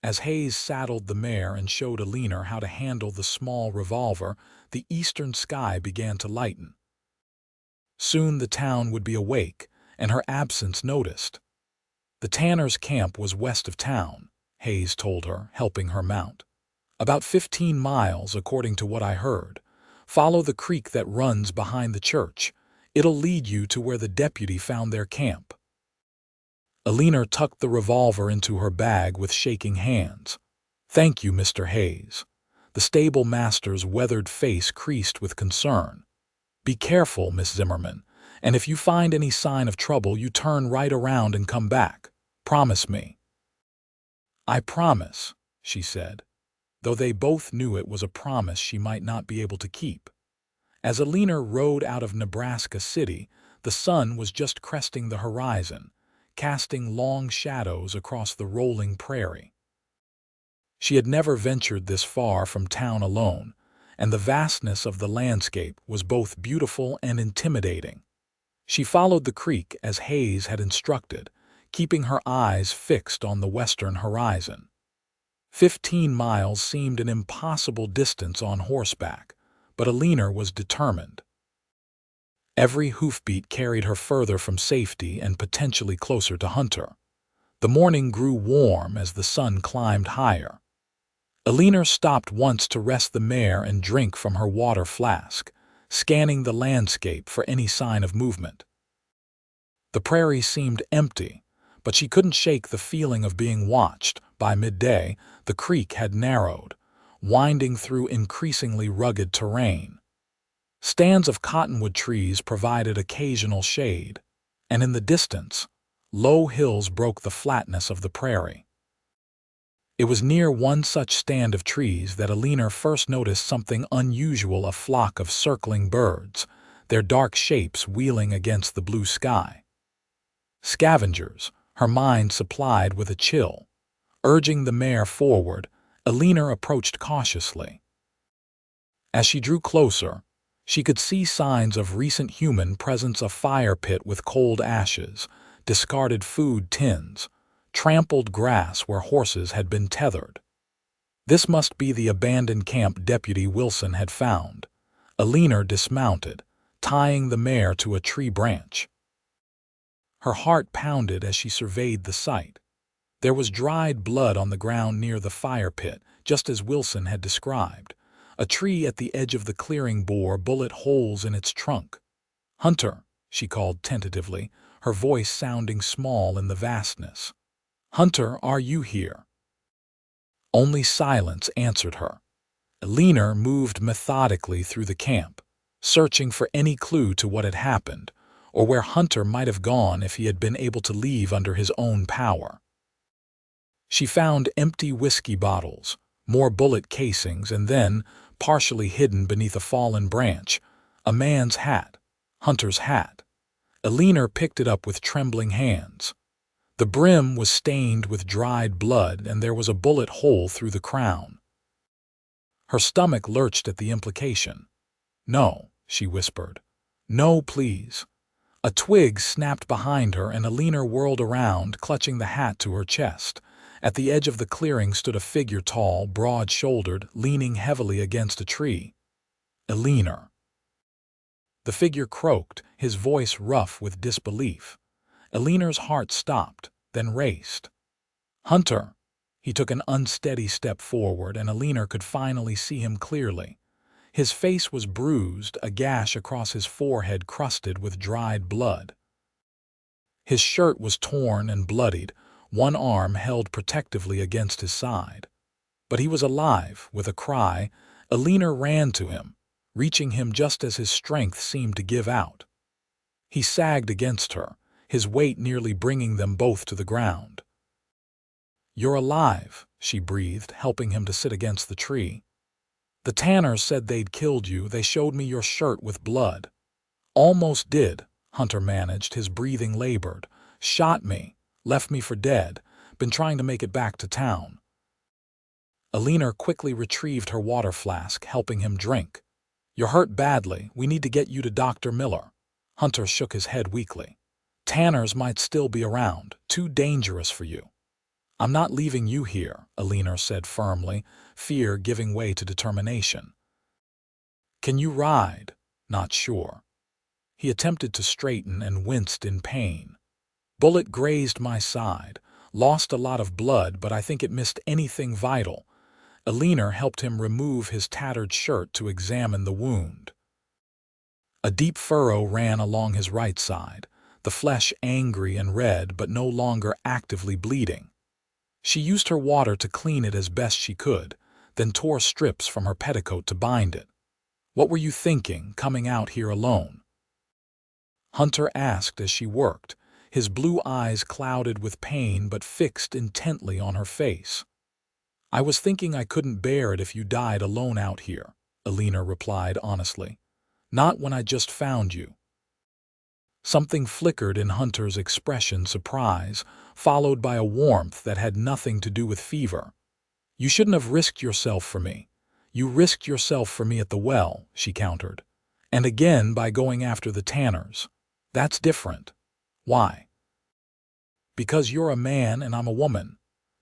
As Hayes saddled the mare and showed Eleanor how to handle the small revolver, the eastern sky began to lighten. Soon the town would be awake, and her absence noticed. "The tanner's camp was west of town," Hayes told her, helping her mount. "About 15 miles, according to what I heard. Follow the creek that runs behind the church. It'll lead you to where the deputy found their camp." Eleanor tucked the revolver into her bag with shaking hands. "Thank you, Mr. Hayes." The stable master's weathered face creased with concern. "Be careful, Miss Zimmerman, and if you find any sign of trouble, you turn right around and come back. Promise me." "I promise," she said, though they both knew it was a promise she might not be able to keep. As Eleanor rode out of Nebraska City, the sun was just cresting the horizon, casting long shadows across the rolling prairie. She had never ventured this far from town alone, and the vastness of the landscape was both beautiful and intimidating. She followed the creek as Hayes had instructed, keeping her eyes fixed on the western horizon. 15 miles seemed an impossible distance on horseback, but Eleanor was determined. Every hoofbeat carried her further from safety and potentially closer to Hunter. The morning grew warm as the sun climbed higher. Eleanor stopped once to rest the mare and drink from her water flask, scanning the landscape for any sign of movement. The prairie seemed empty, but she couldn't shake the feeling of being watched. By midday, the creek had narrowed, winding through increasingly rugged terrain. Stands of cottonwood trees provided occasional shade, and in the distance, low hills broke the flatness of the prairie. It was near one such stand of trees that Eleanor first noticed something unusual: a flock of circling birds, their dark shapes wheeling against the blue sky. Scavengers, her mind supplied with a chill. Urging the mare forward, Eleanor approached cautiously. As she drew closer, she could see signs of recent human presence: a fire pit with cold ashes, discarded food tins, trampled grass where horses had been tethered. This must be the abandoned camp Deputy Wilson had found. Eleanor dismounted, tying the mare to a tree branch. Her heart pounded as she surveyed the site. There was dried blood on the ground near the fire pit, just as Wilson had described. A tree at the edge of the clearing bore bullet holes in its trunk. "Hunter," she called tentatively, her voice sounding small in the vastness. "Hunter, are you here?" Only silence answered her. Eleanor moved methodically through the camp, searching for any clue to what had happened, or where Hunter might have gone if he had been able to leave under his own power. She found empty whiskey bottles, more bullet casings, and then, partially hidden beneath a fallen branch, a man's hat, Hunter's hat. Eleanor picked it up with trembling hands. The brim was stained with dried blood, and there was a bullet hole through the crown. Her stomach lurched at the implication. "No," she whispered. "No, please." A twig snapped behind her, and Eleanor whirled around, clutching the hat to her chest. At the edge of the clearing stood a figure, tall, broad-shouldered, leaning heavily against a tree. "Eleanor." The figure croaked, his voice rough with disbelief. Eleanor's heart stopped, then raced. "Hunter." He took an unsteady step forward, and Eleanor could finally see him clearly. His face was bruised, a gash across his forehead crusted with dried blood. His shirt was torn and bloodied, one arm held protectively against his side. But he was alive. With a cry, Eleanor ran to him, reaching him just as his strength seemed to give out. He sagged against her, his weight nearly bringing them both to the ground. "You're alive," she breathed, helping him to sit against the tree. "The tanners said they'd killed you. They showed me your shirt with blood." "Almost did," Hunter managed, his breathing labored. "Shot me, left me for dead. Been trying to make it back to town." Eleanor quickly retrieved her water flask, helping him drink. "You're hurt badly. We need to get you to Dr. Miller." Hunter shook his head weakly. Tanners might still be around, too dangerous for you. I'm not leaving you here, Eleanor said firmly, fear giving way to determination. Can you ride? Not sure. He attempted to straighten and winced in pain. Bullet grazed my side, lost a lot of blood, but I think it missed anything vital. Eleanor helped him remove his tattered shirt to examine the wound. A deep furrow ran along his right side, the flesh angry and red but no longer actively bleeding. She used her water to clean it as best she could, then tore strips from her petticoat to bind it. What were you thinking, coming out here alone? Hunter asked as she worked, his blue eyes clouded with pain but fixed intently on her face. I was thinking I couldn't bear it if you died alone out here, Eleanor replied honestly. Not when I just found you. Something flickered in Hunter's expression, surprise, followed by a warmth that had nothing to do with fever. You shouldn't have risked yourself for me. You risked yourself for me at the well, she countered. And again by going after the Tanners. That's different. Why? Because you're a man and I'm a woman.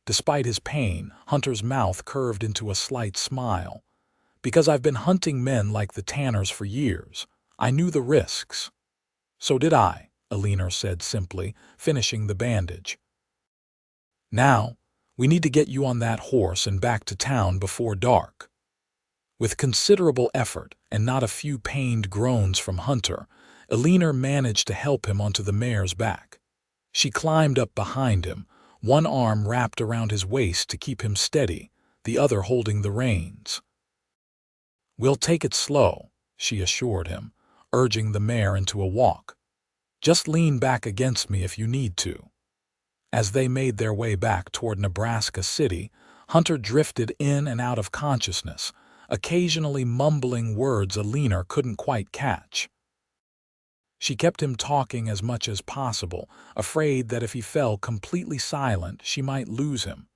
Despite his pain, Hunter's mouth curved into a slight smile. Because I've been hunting men like the Tanners for years. I knew the risks. So did I, Eleanor said simply, finishing the bandage. Now, we need to get you on that horse and back to town before dark. With considerable effort and not a few pained groans from Hunter, Eleanor managed to help him onto the mare's back. She climbed up behind him, one arm wrapped around his waist to keep him steady, the other holding the reins. We'll take it slow, she assured him, urging the mare into a walk. Just lean back against me if you need to. As they made their way back toward Nebraska City, Hunter drifted in and out of consciousness, occasionally mumbling words Eleanor couldn't quite catch. She kept him talking as much as possible, afraid that if he fell completely silent, she might lose him.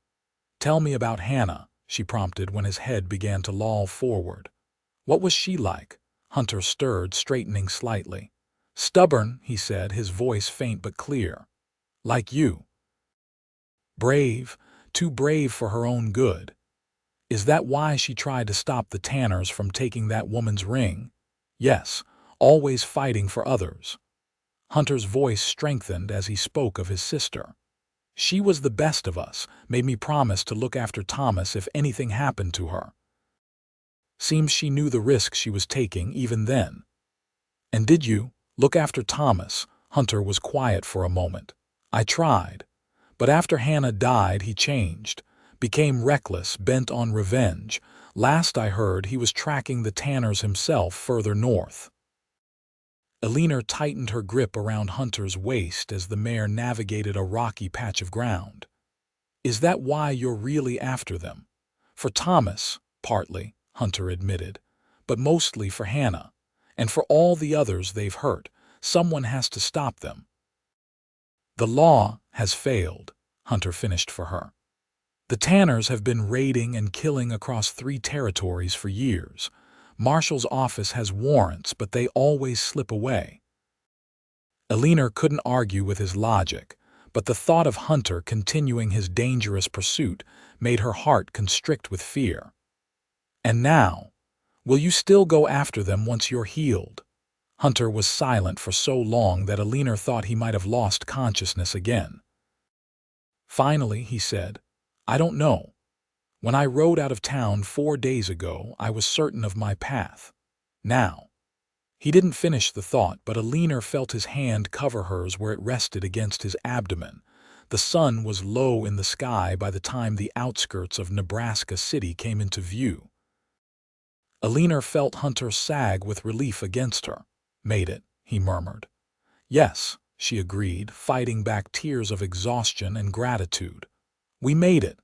Tell me about Hannah, she prompted when his head began to loll forward. What was she like? Hunter stirred, straightening slightly. Stubborn, he said, his voice faint but clear. Like you. Brave, too brave for her own good. Is that why she tried to stop the Tanners from taking that woman's ring? Yes, always fighting for others. Hunter's voice strengthened as he spoke of his sister. She was the best of us, made me promise to look after Thomas if anything happened to her. Seems she knew the risk she was taking even then. And did you look after Thomas? Hunter was quiet for a moment. I tried. But after Hannah died, he changed, became reckless, bent on revenge. Last I heard, he was tracking the Tanners himself further north. Eleanor tightened her grip around Hunter's waist as the mare navigated a rocky patch of ground. Is that why you're really after them? For Thomas, partly, Hunter admitted, but mostly for Hannah. And for all the others they've hurt, someone has to stop them. The law has failed, Hunter finished for her. The Tanners have been raiding and killing across 3 territories for years. Marshal's office has warrants, but they always slip away. Eleanor couldn't argue with his logic, but the thought of Hunter continuing his dangerous pursuit made her heart constrict with fear. And now, will you still go after them once you're healed? Hunter was silent for so long that Eleanor thought he might have lost consciousness again. Finally, he said, I don't know. When I rode out of town 4 days ago, I was certain of my path. Now. He didn't finish the thought, but Eleanor felt his hand cover hers where it rested against his abdomen. The sun was low in the sky by the time the outskirts of Nebraska City came into view. Eleanor felt Hunter sag with relief against her. Made it, he murmured. Yes, she agreed, fighting back tears of exhaustion and gratitude. We made it.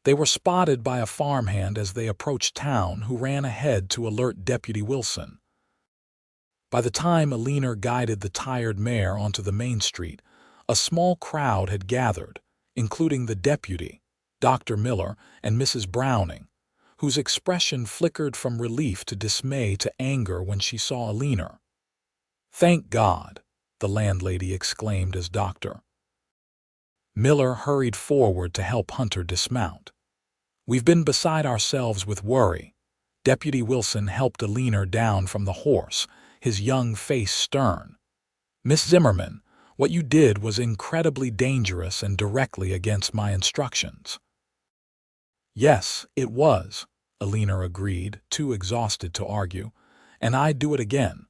They were spotted by a farmhand as they approached town, who ran ahead to alert Deputy Wilson. By the time Eleanor guided the tired mare onto the main street, a small crowd had gathered, including the deputy, Dr. Miller, and Mrs. Browning, whose expression flickered from relief to dismay to anger when she saw Eleanor. Thank God, the landlady exclaimed as Dr. Miller hurried forward to help Hunter dismount. "We've been beside ourselves with worry." Deputy Wilson helped Eleanor down from the horse, his young face stern. "Miss Zimmerman, what you did was incredibly dangerous and directly against my instructions." "Yes, it was," Eleanor agreed, too exhausted to argue. "And I'd do it again."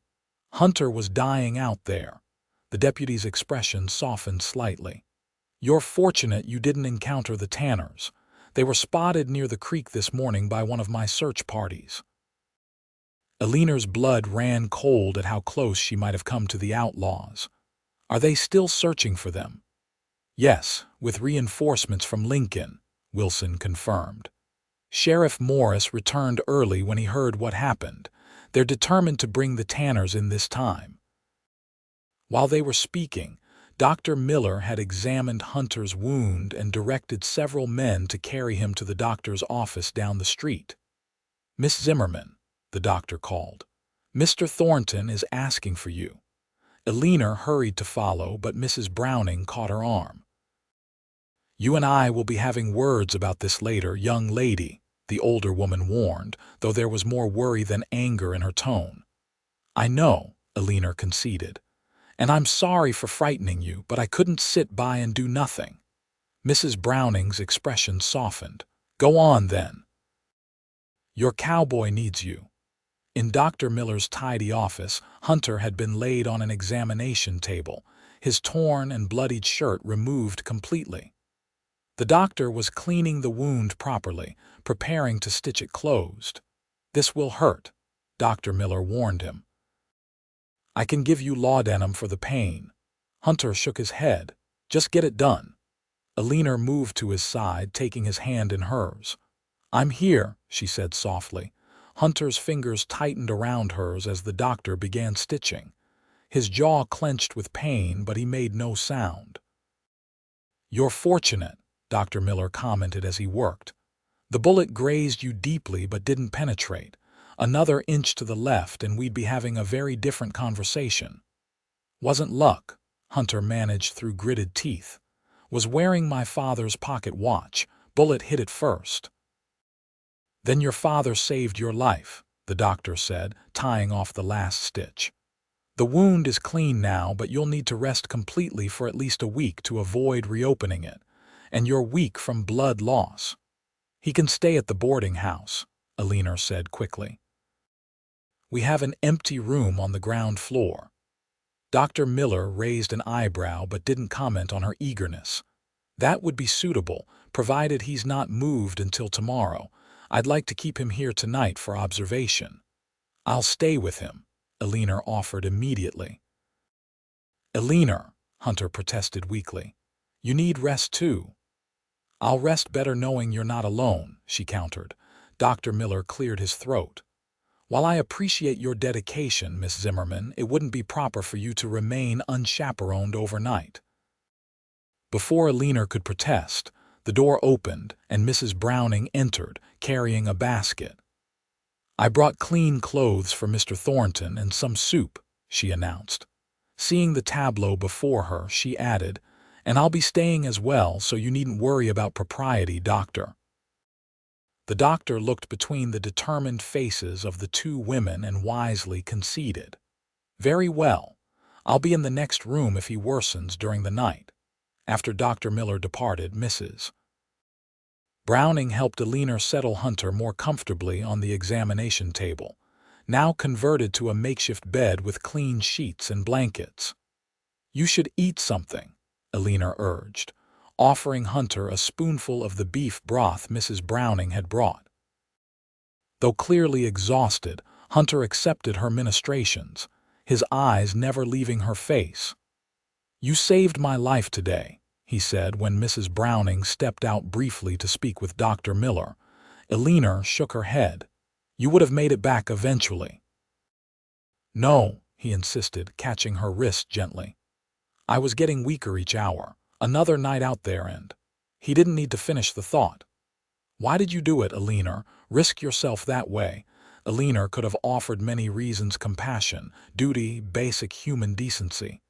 Hunter was dying out there. The deputy's expression softened slightly. "You're fortunate you didn't encounter the Tanners. They were spotted near the creek this morning by one of my search parties." Eleanor's blood ran cold at how close she might have come to the Outlaws. "Are they still searching for them?" "Yes, with reinforcements from Lincoln," Wilson confirmed. "Sheriff Morris returned early when he heard what happened. They're determined to bring the Tanners in this time." While they were speaking, Dr. Miller had examined Hunter's wound and directed several men to carry him to the doctor's office down the street. "Miss Zimmerman," the doctor called, "Mr. Thornton is asking for you." Eleanor hurried to follow, but Mrs. Browning caught her arm. "You and I will be having words about this later, young lady," the older woman warned, though there was more worry than anger in her tone. "I know," Eleanor conceded. "And I'm sorry for frightening you, but I couldn't sit by and do nothing." Mrs. Browning's expression softened. "Go on, then." "Your cowboy needs you." In Dr. Miller's tidy office, Hunter had been laid on an examination table, his torn and bloodied shirt removed completely. The doctor was cleaning the wound properly, preparing to stitch it closed. "This will hurt," Dr. Miller warned him. "I can give you laudanum for the pain." Hunter shook his head. "Just get it done." Eleanor moved to his side, taking his hand in hers. "I'm here," she said softly. Hunter's fingers tightened around hers as the doctor began stitching. His jaw clenched with pain, but he made no sound. "You're fortunate," Dr. Miller commented as he worked. "The bullet grazed you deeply but didn't penetrate. Another inch to the left and we'd be having a very different conversation." "Wasn't luck," Hunter managed through gritted teeth. "Was wearing my father's pocket watch. Bullet hit it first." "Then your father saved your life," the doctor said, tying off the last stitch. "The wound is clean now, but you'll need to rest completely for at least a week to avoid reopening it. And you're weak from blood loss." "He can stay at the boarding house," Eleanor said quickly. "We have an empty room on the ground floor." Dr. Miller raised an eyebrow but didn't comment on her eagerness. "That would be suitable, provided he's not moved until tomorrow. I'd like to keep him here tonight for observation." "I'll stay with him," Eleanor offered immediately. "Eleanor," Hunter protested weakly, "you need rest too." "I'll rest better knowing you're not alone," she countered. Dr. Miller cleared his throat. "While I appreciate your dedication, Miss Zimmerman, it wouldn't be proper for you to remain unchaperoned overnight." Before Eleanor could protest, the door opened and Mrs. Browning entered, carrying a basket. "I brought clean clothes for Mr. Thornton and some soup," she announced. Seeing the tableau before her, she added, "And I'll be staying as well, so you needn't worry about propriety, doctor." The doctor looked between the determined faces of the two women and wisely conceded. "Very well. I'll be in the next room if he worsens during the night." After Dr. Miller departed, Mrs. Browning helped Eleanor settle Hunter more comfortably on the examination table, now converted to a makeshift bed with clean sheets and blankets. "You should eat something," Eleanor urged, offering Hunter a spoonful of the beef broth Mrs. Browning had brought. Though clearly exhausted, Hunter accepted her ministrations, his eyes never leaving her face. "You saved my life today," he said when Mrs. Browning stepped out briefly to speak with Dr. Miller. Eleanor shook her head. "You would have made it back eventually." "No," he insisted, catching her wrist gently. "I was getting weaker each hour. Another night out there and—" He didn't need to finish the thought. "Why did you do it, Eleanor? Risk yourself that way?" Eleanor could have offered many reasons: compassion, duty, basic human decency.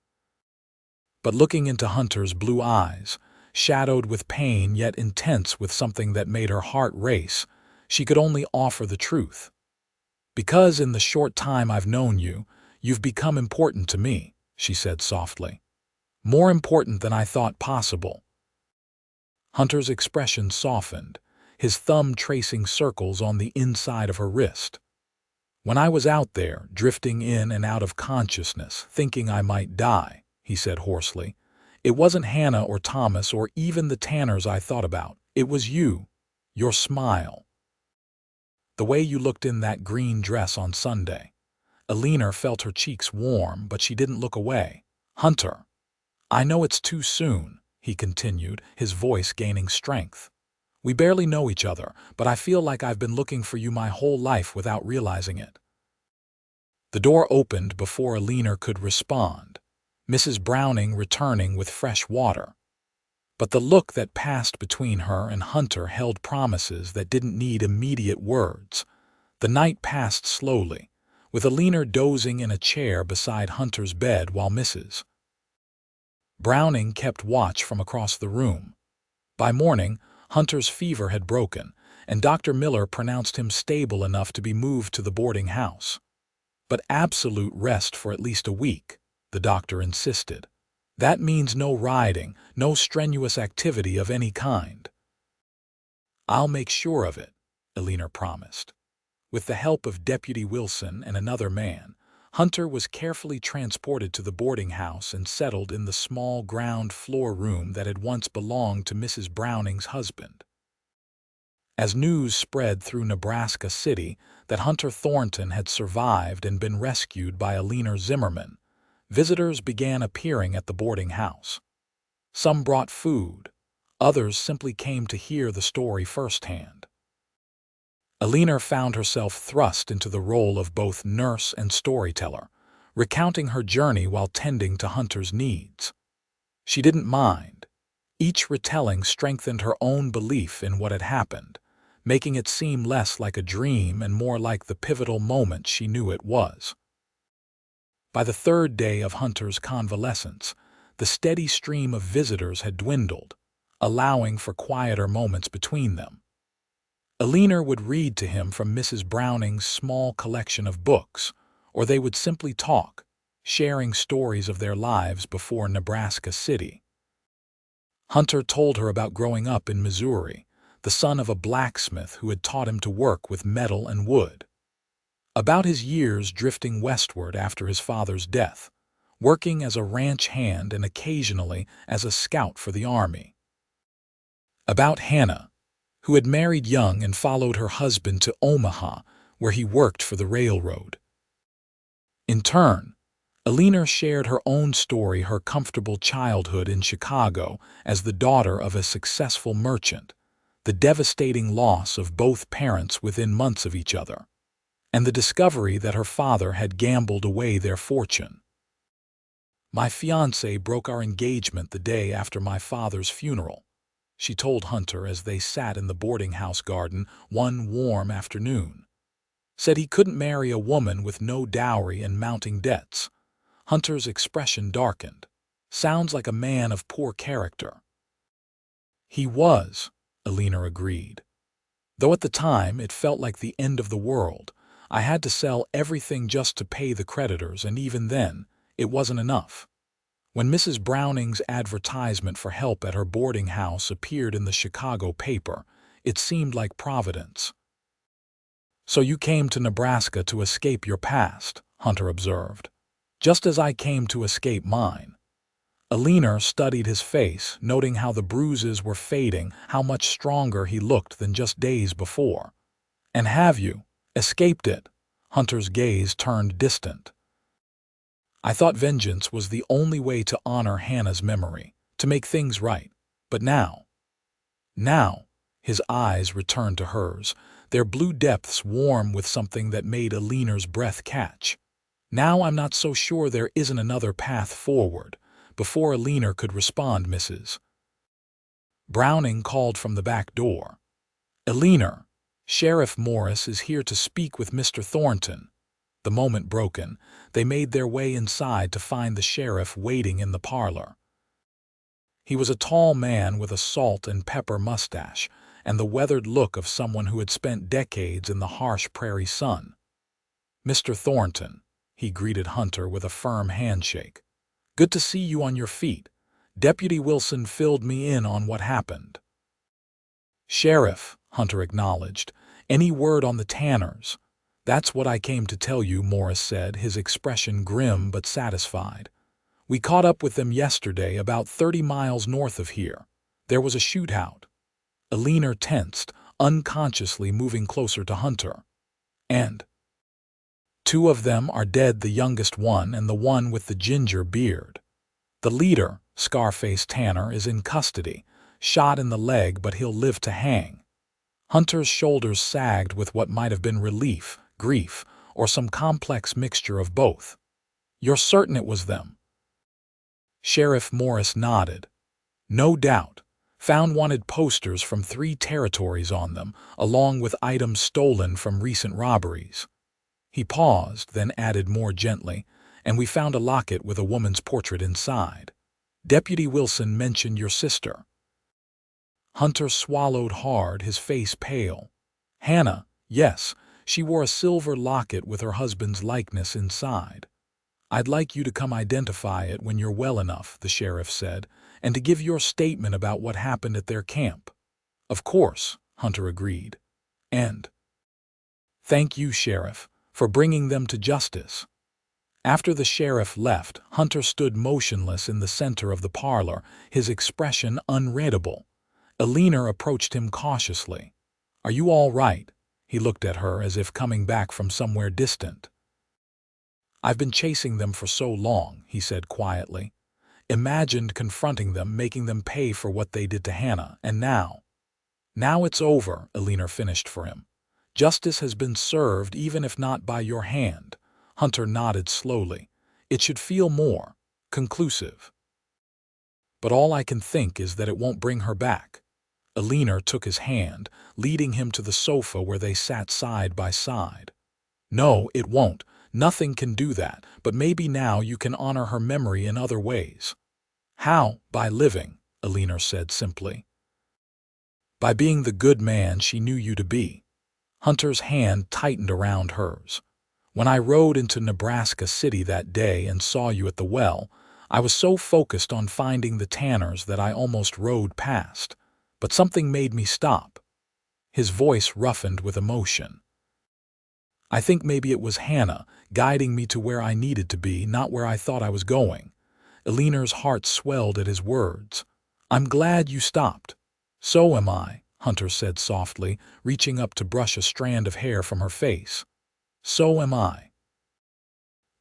But looking into Hunter's blue eyes, shadowed with pain yet intense with something that made her heart race, she could only offer the truth. "Because in the short time I've known you, you've become important to me," she said softly. "More important than I thought possible." Hunter's expression softened, his thumb tracing circles on the inside of her wrist. "When I was out there, drifting in and out of consciousness, thinking I might die," he said hoarsely, "it wasn't Hannah or Thomas or even the Tanners I thought about. It was you, your smile. The way you looked in that green dress on Sunday." Eleanor felt her cheeks warm, but she didn't look away. "Hunter, I know it's too soon," he continued, his voice gaining strength. "We barely know each other, but I feel like I've been looking for you my whole life without realizing it." The door opened before Eleanor could respond, Mrs. Browning returning with fresh water. But the look that passed between her and Hunter held promises that didn't need immediate words. The night passed slowly, with Eleanor dozing in a chair beside Hunter's bed while Mrs. Browning kept watch from across the room. By morning, Hunter's fever had broken, and Dr. Miller pronounced him stable enough to be moved to the boarding house. But absolute rest for at least a week, the doctor insisted. That means no riding, no strenuous activity of any kind. "I'll make sure of it," Eleanor promised. With the help of Deputy Wilson and another man, Hunter was carefully transported to the boarding house and settled in the small ground floor room that had once belonged to Mrs. Browning's husband. As news spread through Nebraska City that Hunter Thornton had survived and been rescued by Eleanor Zimmerman, visitors began appearing at the boarding house. Some brought food, others simply came to hear the story firsthand. Eleanor found herself thrust into the role of both nurse and storyteller, recounting her journey while tending to Hunter's needs. She didn't mind. Each retelling strengthened her own belief in what had happened, making it seem less like a dream and more like the pivotal moment she knew it was. By the third day of Hunter's convalescence, the steady stream of visitors had dwindled, allowing for quieter moments between them. Eleanor would read to him from Mrs. Browning's small collection of books, or they would simply talk, sharing stories of their lives before Nebraska City. Hunter told her about growing up in Missouri, the son of a blacksmith who had taught him to work with metal and wood. About his years drifting westward after his father's death, working as a ranch hand and occasionally as a scout for the army. About Hannah, who had married young and followed her husband to Omaha, where he worked for the railroad. In turn, Eleanor shared her own story, her comfortable childhood in Chicago as the daughter of a successful merchant, the devastating loss of both parents within months of each other, and the discovery that her father had gambled away their fortune. "My fiancé broke our engagement the day after my father's funeral," she told Hunter as they sat in the boarding house garden one warm afternoon. "Said he couldn't marry a woman with no dowry and mounting debts." Hunter's expression darkened. "Sounds like a man of poor character." "He was," Eleanor agreed. "Though at the time it felt like the end of the world. I had to sell everything just to pay the creditors, and even then, it wasn't enough." When Mrs. Browning's advertisement for help at her boarding house appeared in the Chicago paper, it seemed like providence. "So you came to Nebraska to escape your past," Hunter observed. "Just as I came to escape mine." Eleanor studied his face, noting how the bruises were fading, how much stronger he looked than just days before. "And have you escaped it?" Hunter's gaze turned distant. "I thought vengeance was the only way to honor Hannah's memory, to make things right. But now," his eyes returned to hers, their blue depths warm with something that made Eleanor's breath catch. "Now I'm not so sure there isn't another path forward." Before Eleanor could respond, Mrs. Browning called from the back door. "Eleanor, Sheriff Morris is here to speak with Mr. Thornton." The moment broken, they made their way inside to find the sheriff waiting in the parlor. He was a tall man with a salt and pepper mustache and the weathered look of someone who had spent decades in the harsh prairie sun. "Mr. Thornton," he greeted Hunter with a firm handshake. "Good to see you on your feet. Deputy Wilson filled me in on what happened." "Sheriff," Hunter acknowledged. "Any word on the Tanners?" "That's what I came to tell you," Morris said, his expression grim but satisfied. "We caught up with them yesterday about 30 miles north of here. There was a shootout." Eleanor tensed, unconsciously moving closer to Hunter. "And 2 of them are dead, the youngest one and the one with the ginger beard. The leader, Scarface Tanner, is in custody, shot in the leg, but he'll live to hang." Hunter's shoulders sagged with what might have been relief, grief, or some complex mixture of both. "You're certain it was them?" Sheriff Morris nodded. "No doubt. Found wanted posters from 3 territories on them, along with items stolen from recent robberies." He paused, then added more gently, "And we found a locket with a woman's portrait inside. Deputy Wilson mentioned your sister." Hunter swallowed hard, his face pale. "Hannah, yes, she wore a silver locket with her husband's likeness inside. I'd like you to come identify it when you're well enough," the sheriff said, "and to give your statement about what happened at their camp." "Of course," Hunter agreed. "And thank you, Sheriff, for bringing them to justice." After the sheriff left, Hunter stood motionless in the center of the parlor, his expression unreadable. Eleanor approached him cautiously. "Are you all right?" He looked at her as if coming back from somewhere distant. "I've been chasing them for so long," he said quietly. "Imagined confronting them, making them pay for what they did to Hannah, and now it's over," Eleanor finished for him. "Justice has been served, even if not by your hand." Hunter nodded slowly. "It should feel more conclusive. But all I can think is that it won't bring her back." Eleanor took his hand, leading him to the sofa where they sat side by side. "No, it won't. Nothing can do that, but maybe now you can honor her memory in other ways." "How?" "By living," Eleanor said simply. "By being the good man she knew you to be." Hunter's hand tightened around hers. "When I rode into Nebraska City that day and saw you at the well, I was so focused on finding the Tanners that I almost rode past. But something made me stop." His voice roughened with emotion. "I think maybe it was Hannah, guiding me to where I needed to be, not where I thought I was going." Eleanor's heart swelled at his words. "I'm glad you stopped." "So am I," Hunter said softly, reaching up to brush a strand of hair from her face. "So am I."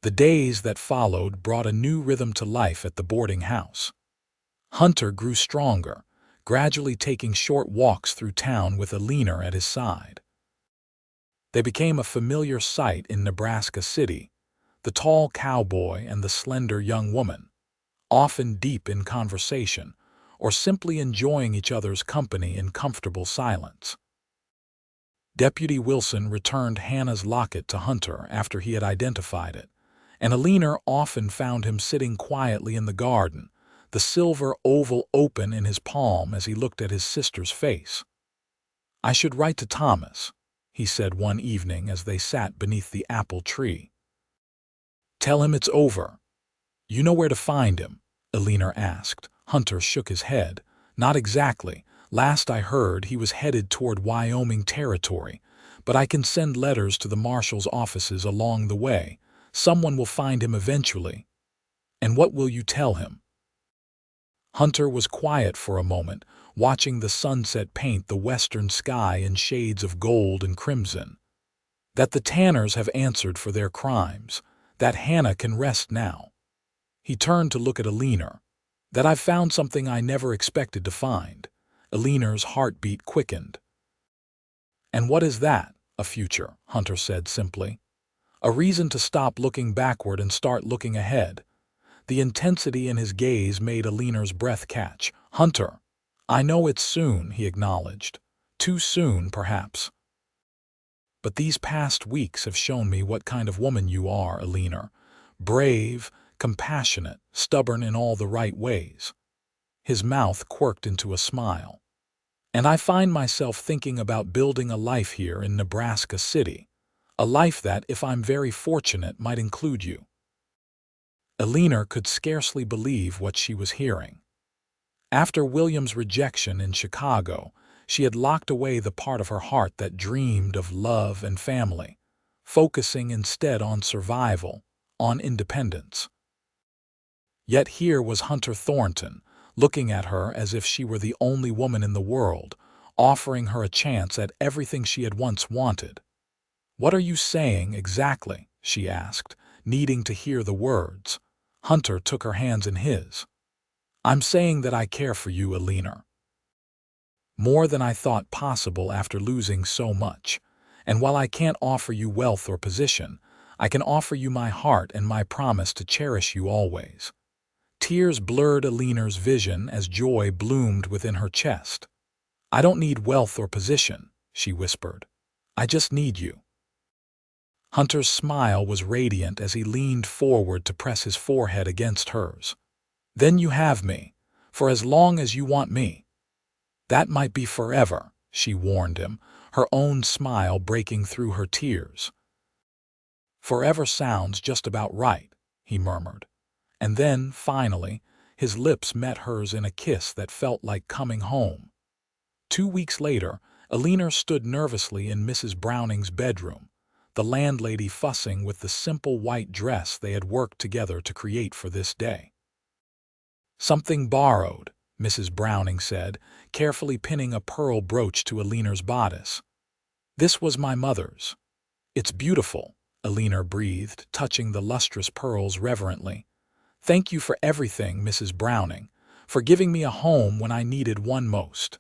The days that followed brought a new rhythm to life at the boarding house. Hunter grew stronger, gradually taking short walks through town with Eleanor at his side. They became a familiar sight in Nebraska City, the tall cowboy and the slender young woman, often deep in conversation, or simply enjoying each other's company in comfortable silence. Deputy Wilson returned Hannah's locket to Hunter after he had identified it, and Eleanor often found him sitting quietly in the garden, the silver oval open in his palm as he looked at his sister's face. "I should write to Thomas," he said one evening as they sat beneath the apple tree. "Tell him it's over." "You know where to find him?" Eleanor asked. Hunter shook his head. "Not exactly. Last I heard, he was headed toward Wyoming territory, but I can send letters to the marshal's offices along the way. Someone will find him eventually." "And what will you tell him?" Hunter was quiet for a moment, watching the sunset paint the western sky in shades of gold and crimson. "That the Tanners have answered for their crimes. That Hannah can rest now." He turned to look at Eleanor. "That I've found something I never expected to find." Eleanor's heartbeat quickened. "And what is that?" "A future," Hunter said simply. "A reason to stop looking backward and start looking ahead." The intensity in his gaze made Eleanor's breath catch. "Hunter, I know it's soon," he acknowledged. "Too soon, perhaps. But these past weeks have shown me what kind of woman you are, Eleanor. Brave, compassionate, stubborn in all the right ways." His mouth quirked into a smile. "And I find myself thinking about building a life here in Nebraska City. A life that, if I'm very fortunate, might include you." Eleanor could scarcely believe what she was hearing. After William's rejection in Chicago, she had locked away the part of her heart that dreamed of love and family, focusing instead on survival, on independence. Yet here was Hunter Thornton, looking at her as if she were the only woman in the world, offering her a chance at everything she had once wanted. "What are you saying exactly?" she asked, needing to hear the words. Hunter took her hands in his. "I'm saying that I care for you, Eleanor. More than I thought possible after losing so much. And while I can't offer you wealth or position, I can offer you my heart and my promise to cherish you always." Tears blurred Eleanor's vision as joy bloomed within her chest. "I don't need wealth or position," she whispered. "I just need you." Hunter's smile was radiant as he leaned forward to press his forehead against hers. "Then you have me, for as long as you want me." "That might be forever," she warned him, her own smile breaking through her tears. "Forever sounds just about right," he murmured. And then, finally, his lips met hers in a kiss that felt like coming home. 2 weeks later, Eleanor stood nervously in Mrs. Browning's bedroom, the landlady fussing with the simple white dress they had worked together to create for this day. "Something borrowed," Mrs. Browning said, carefully pinning a pearl brooch to Eleanor's bodice. "This was my mother's." "It's beautiful," Eleanor breathed, touching the lustrous pearls reverently. "Thank you for everything, Mrs. Browning, for giving me a home when I needed one most."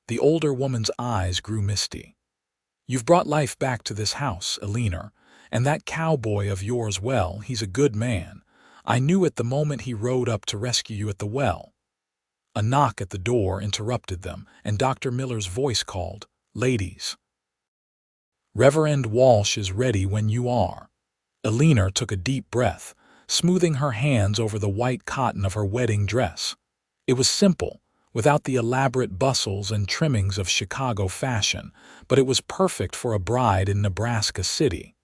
The older woman's eyes grew misty. "You've brought life back to this house, Eleanor, and that cowboy of yours, well, he's a good man. I knew it the moment he rode up to rescue you at the well." A knock at the door interrupted them, and Dr. Miller's voice called, "Ladies." "Reverend Walsh is ready when you are." Eleanor took a deep breath, smoothing her hands over the white cotton of her wedding dress. It was simple, without the elaborate bustles and trimmings of Chicago fashion, but it was perfect for a bride in Nebraska City.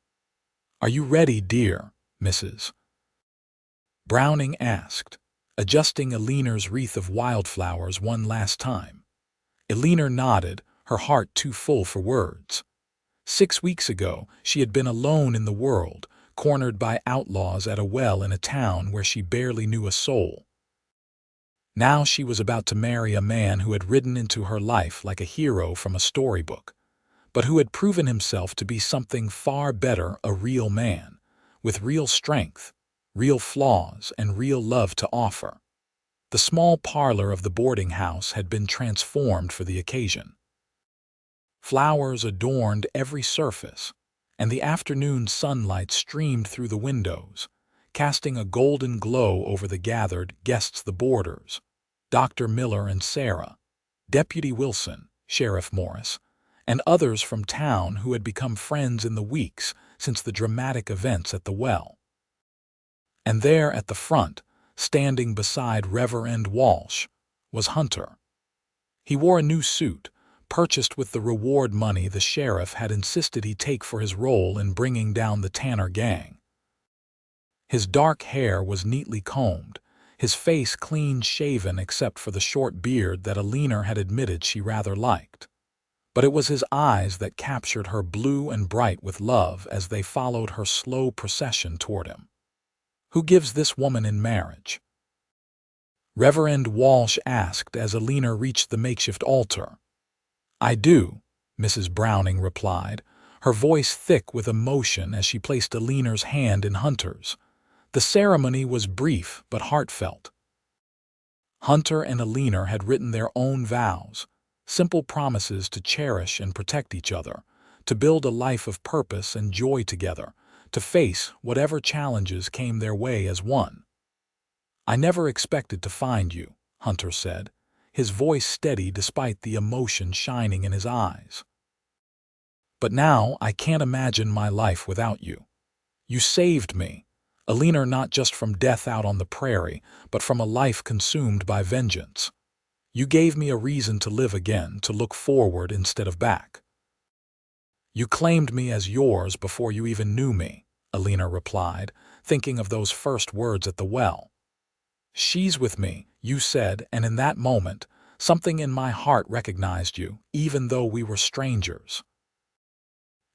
"Are you ready, dear Mrs. Browning asked, adjusting Eleanor's wreath of wildflowers one last time. Eleanor nodded, her heart too full for words. 6 weeks ago, she had been alone in the world, cornered by outlaws at a well in a town where she barely knew a soul. Now she was about to marry a man who had ridden into her life like a hero from a storybook, but who had proven himself to be something far better, a real man, with real strength, real flaws, and real love to offer. The small parlor of the boarding house had been transformed for the occasion. Flowers adorned every surface, and the afternoon sunlight streamed through the windows, casting a golden glow over the gathered guests, the boarders, Dr. Miller and Sarah, Deputy Wilson, Sheriff Morris, and others from town who had become friends in the weeks since the dramatic events at the well. And there at the front, standing beside Reverend Walsh, was Hunter. He wore a new suit, purchased with the reward money the sheriff had insisted he take for his role in bringing down the Tanner gang. His dark hair was neatly combed, his face clean-shaven except for the short beard that Eleanor had admitted she rather liked. But it was his eyes that captured her, blue and bright with love as they followed her slow procession toward him. "Who gives this woman in marriage?" Reverend Walsh asked as Eleanor reached the makeshift altar. "I do," Mrs. Browning replied, her voice thick with emotion as she placed Eleanor's hand in Hunter's. The ceremony was brief but heartfelt. Hunter and Eleanor had written their own vows, simple promises to cherish and protect each other, to build a life of purpose and joy together, to face whatever challenges came their way as one. "I never expected to find you," Hunter said, his voice steady despite the emotion shining in his eyes. "But now I can't imagine my life without you. You saved me. Elena not just from death out on the prairie, but from a life consumed by vengeance. You gave me a reason to live again, to look forward instead of back. You claimed me as yours before you even knew me, Elena replied, thinking of those first words at the well. She's with me, you said, and in that moment, something in my heart recognized you, even though we were strangers.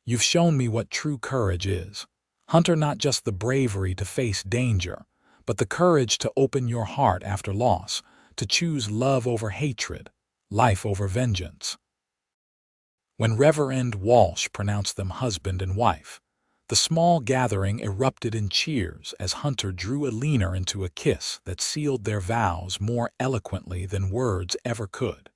You've shown me what true courage is. Hunter, not just the bravery to face danger, but the courage to open your heart after loss, to choose love over hatred, life over vengeance. When Reverend Walsh pronounced them husband and wife, the small gathering erupted in cheers as Hunter drew Elena into a kiss that sealed their vows more eloquently than words ever could.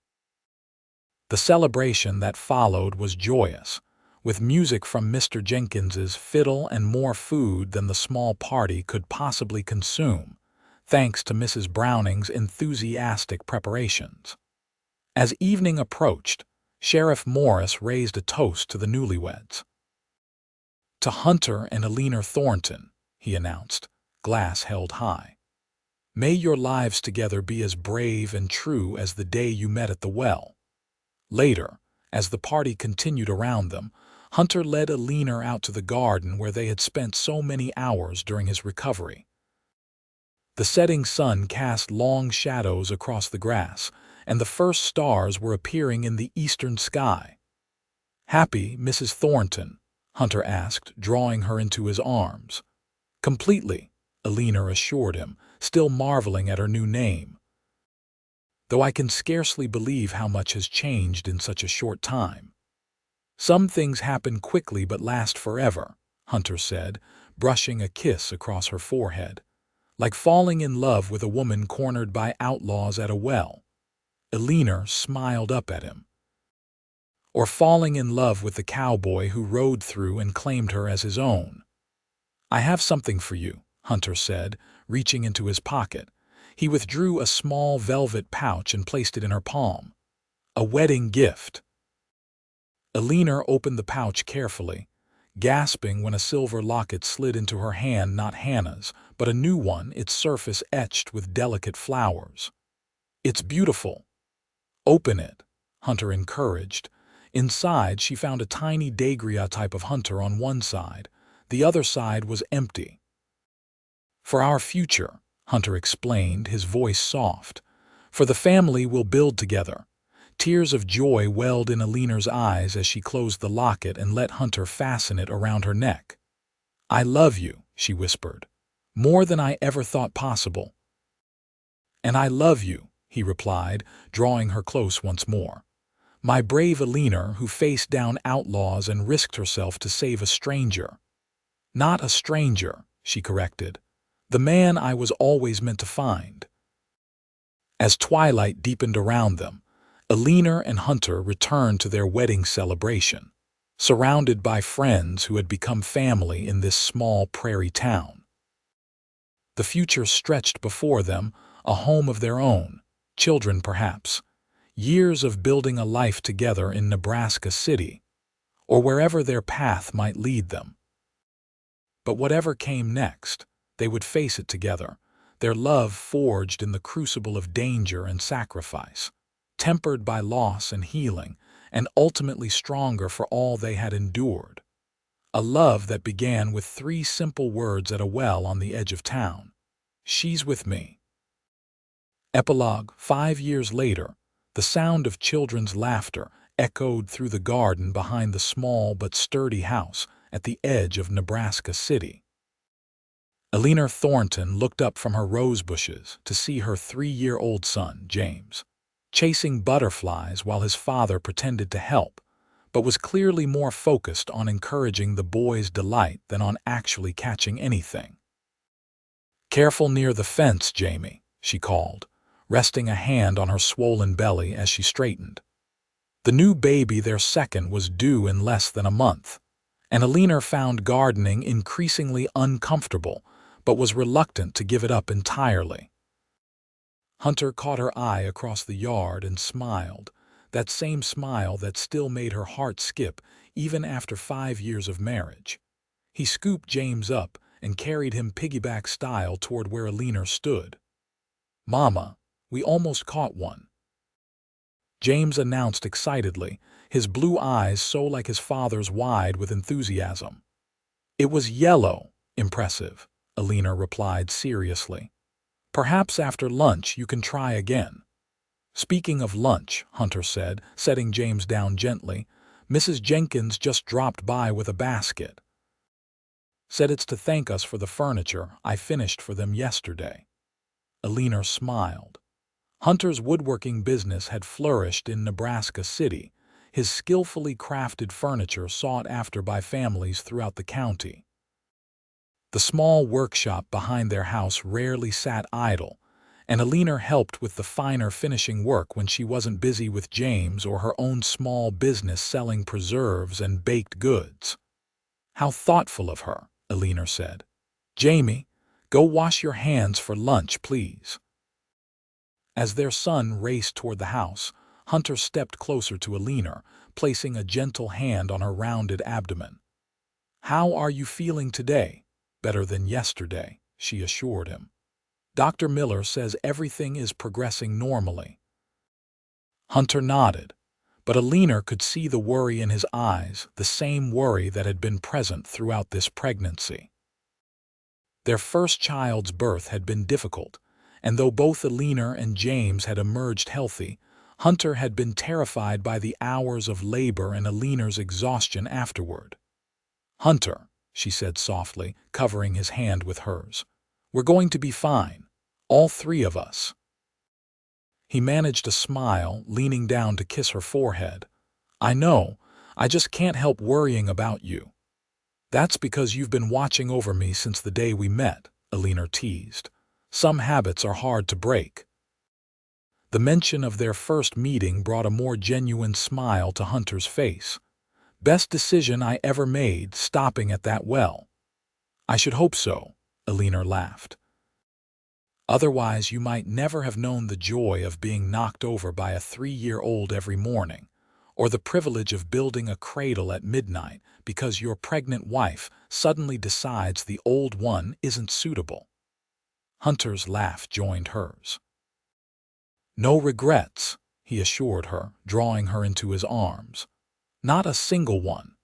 The celebration that followed was joyous, with music from Mr. Jenkins's fiddle and more food than the small party could possibly consume, thanks to Mrs. Browning's enthusiastic preparations. As evening approached, Sheriff Morris raised a toast to the newlyweds. To Hunter and Eleanor Thornton, he announced, glass held high. May your lives together be as brave and true as the day you met at the well. Later, as the party continued around them, Hunter led Eleanor out to the garden where they had spent so many hours during his recovery. The setting sun cast long shadows across the grass, and the first stars were appearing in the eastern sky. "Happy, Mrs. Thornton?" Hunter asked, drawing her into his arms. "Completely," Eleanor assured him, still marveling at her new name. "Though I can scarcely believe how much has changed in such a short time." "Some things happen quickly but last forever," Hunter said, brushing a kiss across her forehead. "Like falling in love with a woman cornered by outlaws at a well." Eleanor smiled up at him. "Or falling in love with the cowboy who rode through and claimed her as his own." "I have something for you," Hunter said, reaching into his pocket. He withdrew a small velvet pouch and placed it in her palm. "A wedding gift." Eleanor opened the pouch carefully, gasping when a silver locket slid into her hand, not Hannah's, but a new one, its surface etched with delicate flowers. "It's beautiful." "Open it," Hunter encouraged. Inside, she found a tiny daguerreotype of Hunter on one side. The other side was empty. "For our future," Hunter explained, his voice soft. "For the family we'll build together." Tears of joy welled in Eleanor's eyes as she closed the locket and let Hunter fasten it around her neck. "I love you," she whispered, "more than I ever thought possible." "And I love you," he replied, drawing her close once more. "My brave Eleanor, who faced down outlaws and risked herself to save a stranger." "Not a stranger," she corrected. "The man I was always meant to find." As twilight deepened around them, Eleanor and Hunter returned to their wedding celebration, surrounded by friends who had become family in this small prairie town. The future stretched before them, a home of their own, children perhaps, years of building a life together in Nebraska City, or wherever their path might lead them. But whatever came next, they would face it together, their love forged in the crucible of danger and sacrifice, tempered by loss and healing, and ultimately stronger for all they had endured. A love that began with 3 simple words at a well on the edge of town: "She's with me." Epilogue. 5 years later, the sound of children's laughter echoed through the garden behind the small but sturdy house at the edge of Nebraska City. Eleanor Thornton looked up from her rose bushes to see her 3-year-old son, James, chasing butterflies while his father pretended to help, but was clearly more focused on encouraging the boy's delight than on actually catching anything. "Careful near the fence, Jamie," she called, resting a hand on her swollen belly as she straightened. The new baby, their second, was due in less than a month, and Eleanor found gardening increasingly uncomfortable, but was reluctant to give it up entirely. Hunter caught her eye across the yard and smiled, that same smile that still made her heart skip even after 5 years of marriage. He scooped James up and carried him piggyback style toward where Eleanor stood. "Mama, we almost caught one," James announced excitedly, his blue eyes so like his father's wide with enthusiasm. "It was yellow." "Impressive," Eleanor replied seriously. "Perhaps after lunch you can try again." "Speaking of lunch," Hunter said, setting James down gently, "Mrs. Jenkins just dropped by with a basket. Said it's to thank us for the furniture I finished for them yesterday." Eleanor smiled. Hunter's woodworking business had flourished in Nebraska City, his skillfully crafted furniture sought after by families throughout the county. The small workshop behind their house rarely sat idle, and Eleanor helped with the finer finishing work when she wasn't busy with James or her own small business selling preserves and baked goods. "How thoughtful of her," Eleanor said. "Jamie, go wash your hands for lunch, please." As their son raced toward the house, Hunter stepped closer to Eleanor, placing a gentle hand on her rounded abdomen. "How are you feeling today?" "Better than yesterday," she assured him. "Dr. Miller says everything is progressing normally." Hunter nodded, but Eleanor could see the worry in his eyes, the same worry that had been present throughout this pregnancy. Their first child's birth had been difficult, and though both Eleanor and James had emerged healthy, Hunter had been terrified by the hours of labor and Eleanor's exhaustion afterward. "Hunter," she said softly, covering his hand with hers, "we're going to be fine, all three of us." He managed a smile, leaning down to kiss her forehead. "I know, I just can't help worrying about you." "That's because you've been watching over me since the day we met," Eleanor teased. "Some habits are hard to break." The mention of their first meeting brought a more genuine smile to Hunter's face. "Best decision I ever made, stopping at that well." "I should hope so," Eleanor laughed. "Otherwise you might never have known the joy of being knocked over by a 3-year-old every morning, or the privilege of building a cradle at midnight because your pregnant wife suddenly decides the old one isn't suitable." Hunter's laugh joined hers. "No regrets," he assured her, drawing her into his arms. "Not a single one."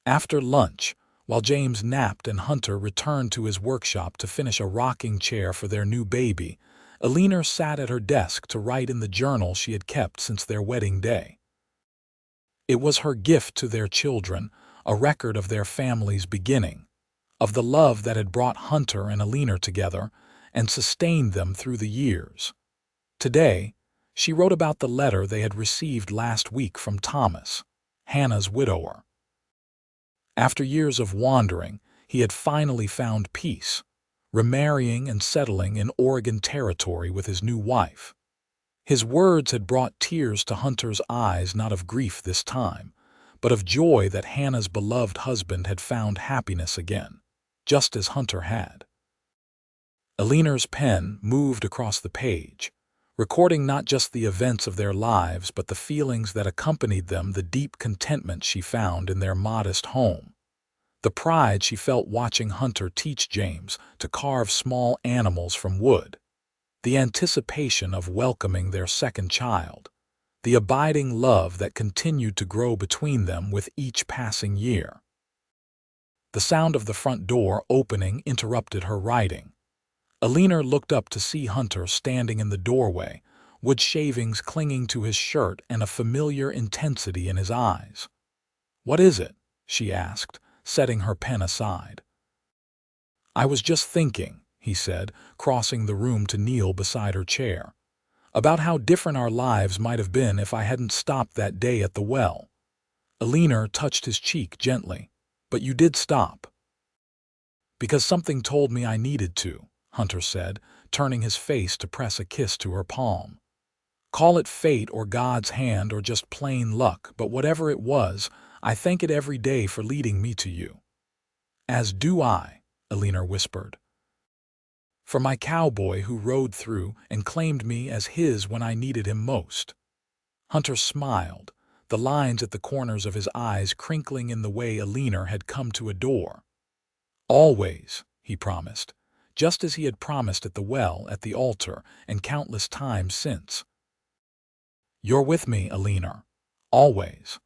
After lunch, while James napped and Hunter returned to his workshop to finish a rocking chair for their new baby, Eleanor sat at her desk to write in the journal she had kept since their wedding day. It was her gift to their children, a record of their family's beginning, of the love that had brought Hunter and Eleanor together and sustained them through the years. Today, she wrote about the letter they had received last week from Thomas, Hannah's widower. After years of wandering, he had finally found peace, remarrying and settling in Oregon Territory with his new wife. His words had brought tears to Hunter's eyes, not of grief this time, but of joy that Hannah's beloved husband had found happiness again, just as Hunter had. Eleanor's pen moved across the page, recording not just the events of their lives but the feelings that accompanied them, the deep contentment she found in their modest home, the pride she felt watching Hunter teach James to carve small animals from wood, the anticipation of welcoming their second child, the abiding love that continued to grow between them with each passing year. The sound of the front door opening interrupted her writing. Eleanor looked up to see Hunter standing in the doorway, wood shavings clinging to his shirt and a familiar intensity in his eyes. "What is it?" she asked, setting her pen aside. "I was just thinking," he said, crossing the room to kneel beside her chair, "about how different our lives might have been if I hadn't stopped that day at the well." Eleanor touched his cheek gently. "But you did stop." "Because something told me I needed to," Hunter said, turning his face to press a kiss to her palm. "Call it fate or God's hand or just plain luck, but whatever it was, I thank it every day for leading me to you." "As do I," Eleanor whispered. "For my cowboy who rode through and claimed me as his when I needed him most." Hunter smiled, the lines at the corners of his eyes crinkling in the way Eleanor had come to adore. "Always," he promised, just as he had promised at the well, at the altar, and countless times since. "You're with me, Eleanor, always."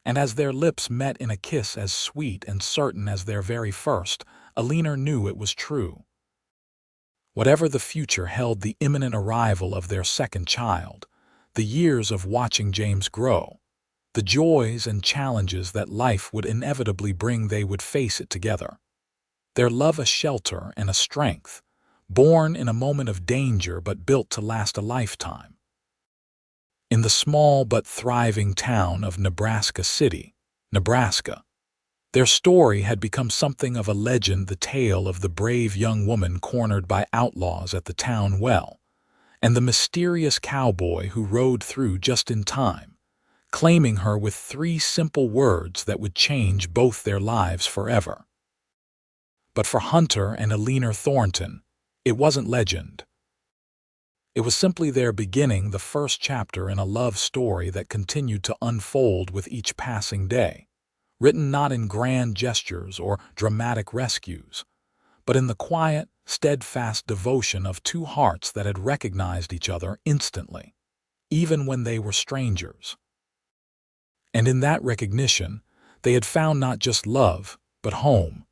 And as their lips met in a kiss as sweet and certain as their very first, Eleanor knew it was true. Whatever the future held, the imminent arrival of their second child, the years of watching James grow, the joys and challenges that life would inevitably bring, they would face it together. Their love a shelter and a strength, born in a moment of danger but built to last a lifetime. In the small but thriving town of Nebraska City, Nebraska, their story had become something of a legend, the tale of the brave young woman cornered by outlaws at the town well, and the mysterious cowboy who rode through just in time, claiming her with 3 simple words that would change both their lives forever. But for Hunter and Eleanor Thornton, it wasn't legend. It was simply their beginning, the first chapter in a love story that continued to unfold with each passing day, written not in grand gestures or dramatic rescues, but in the quiet, steadfast devotion of 2 hearts that had recognized each other instantly, even when they were strangers. And in that recognition, they had found not just love, but home,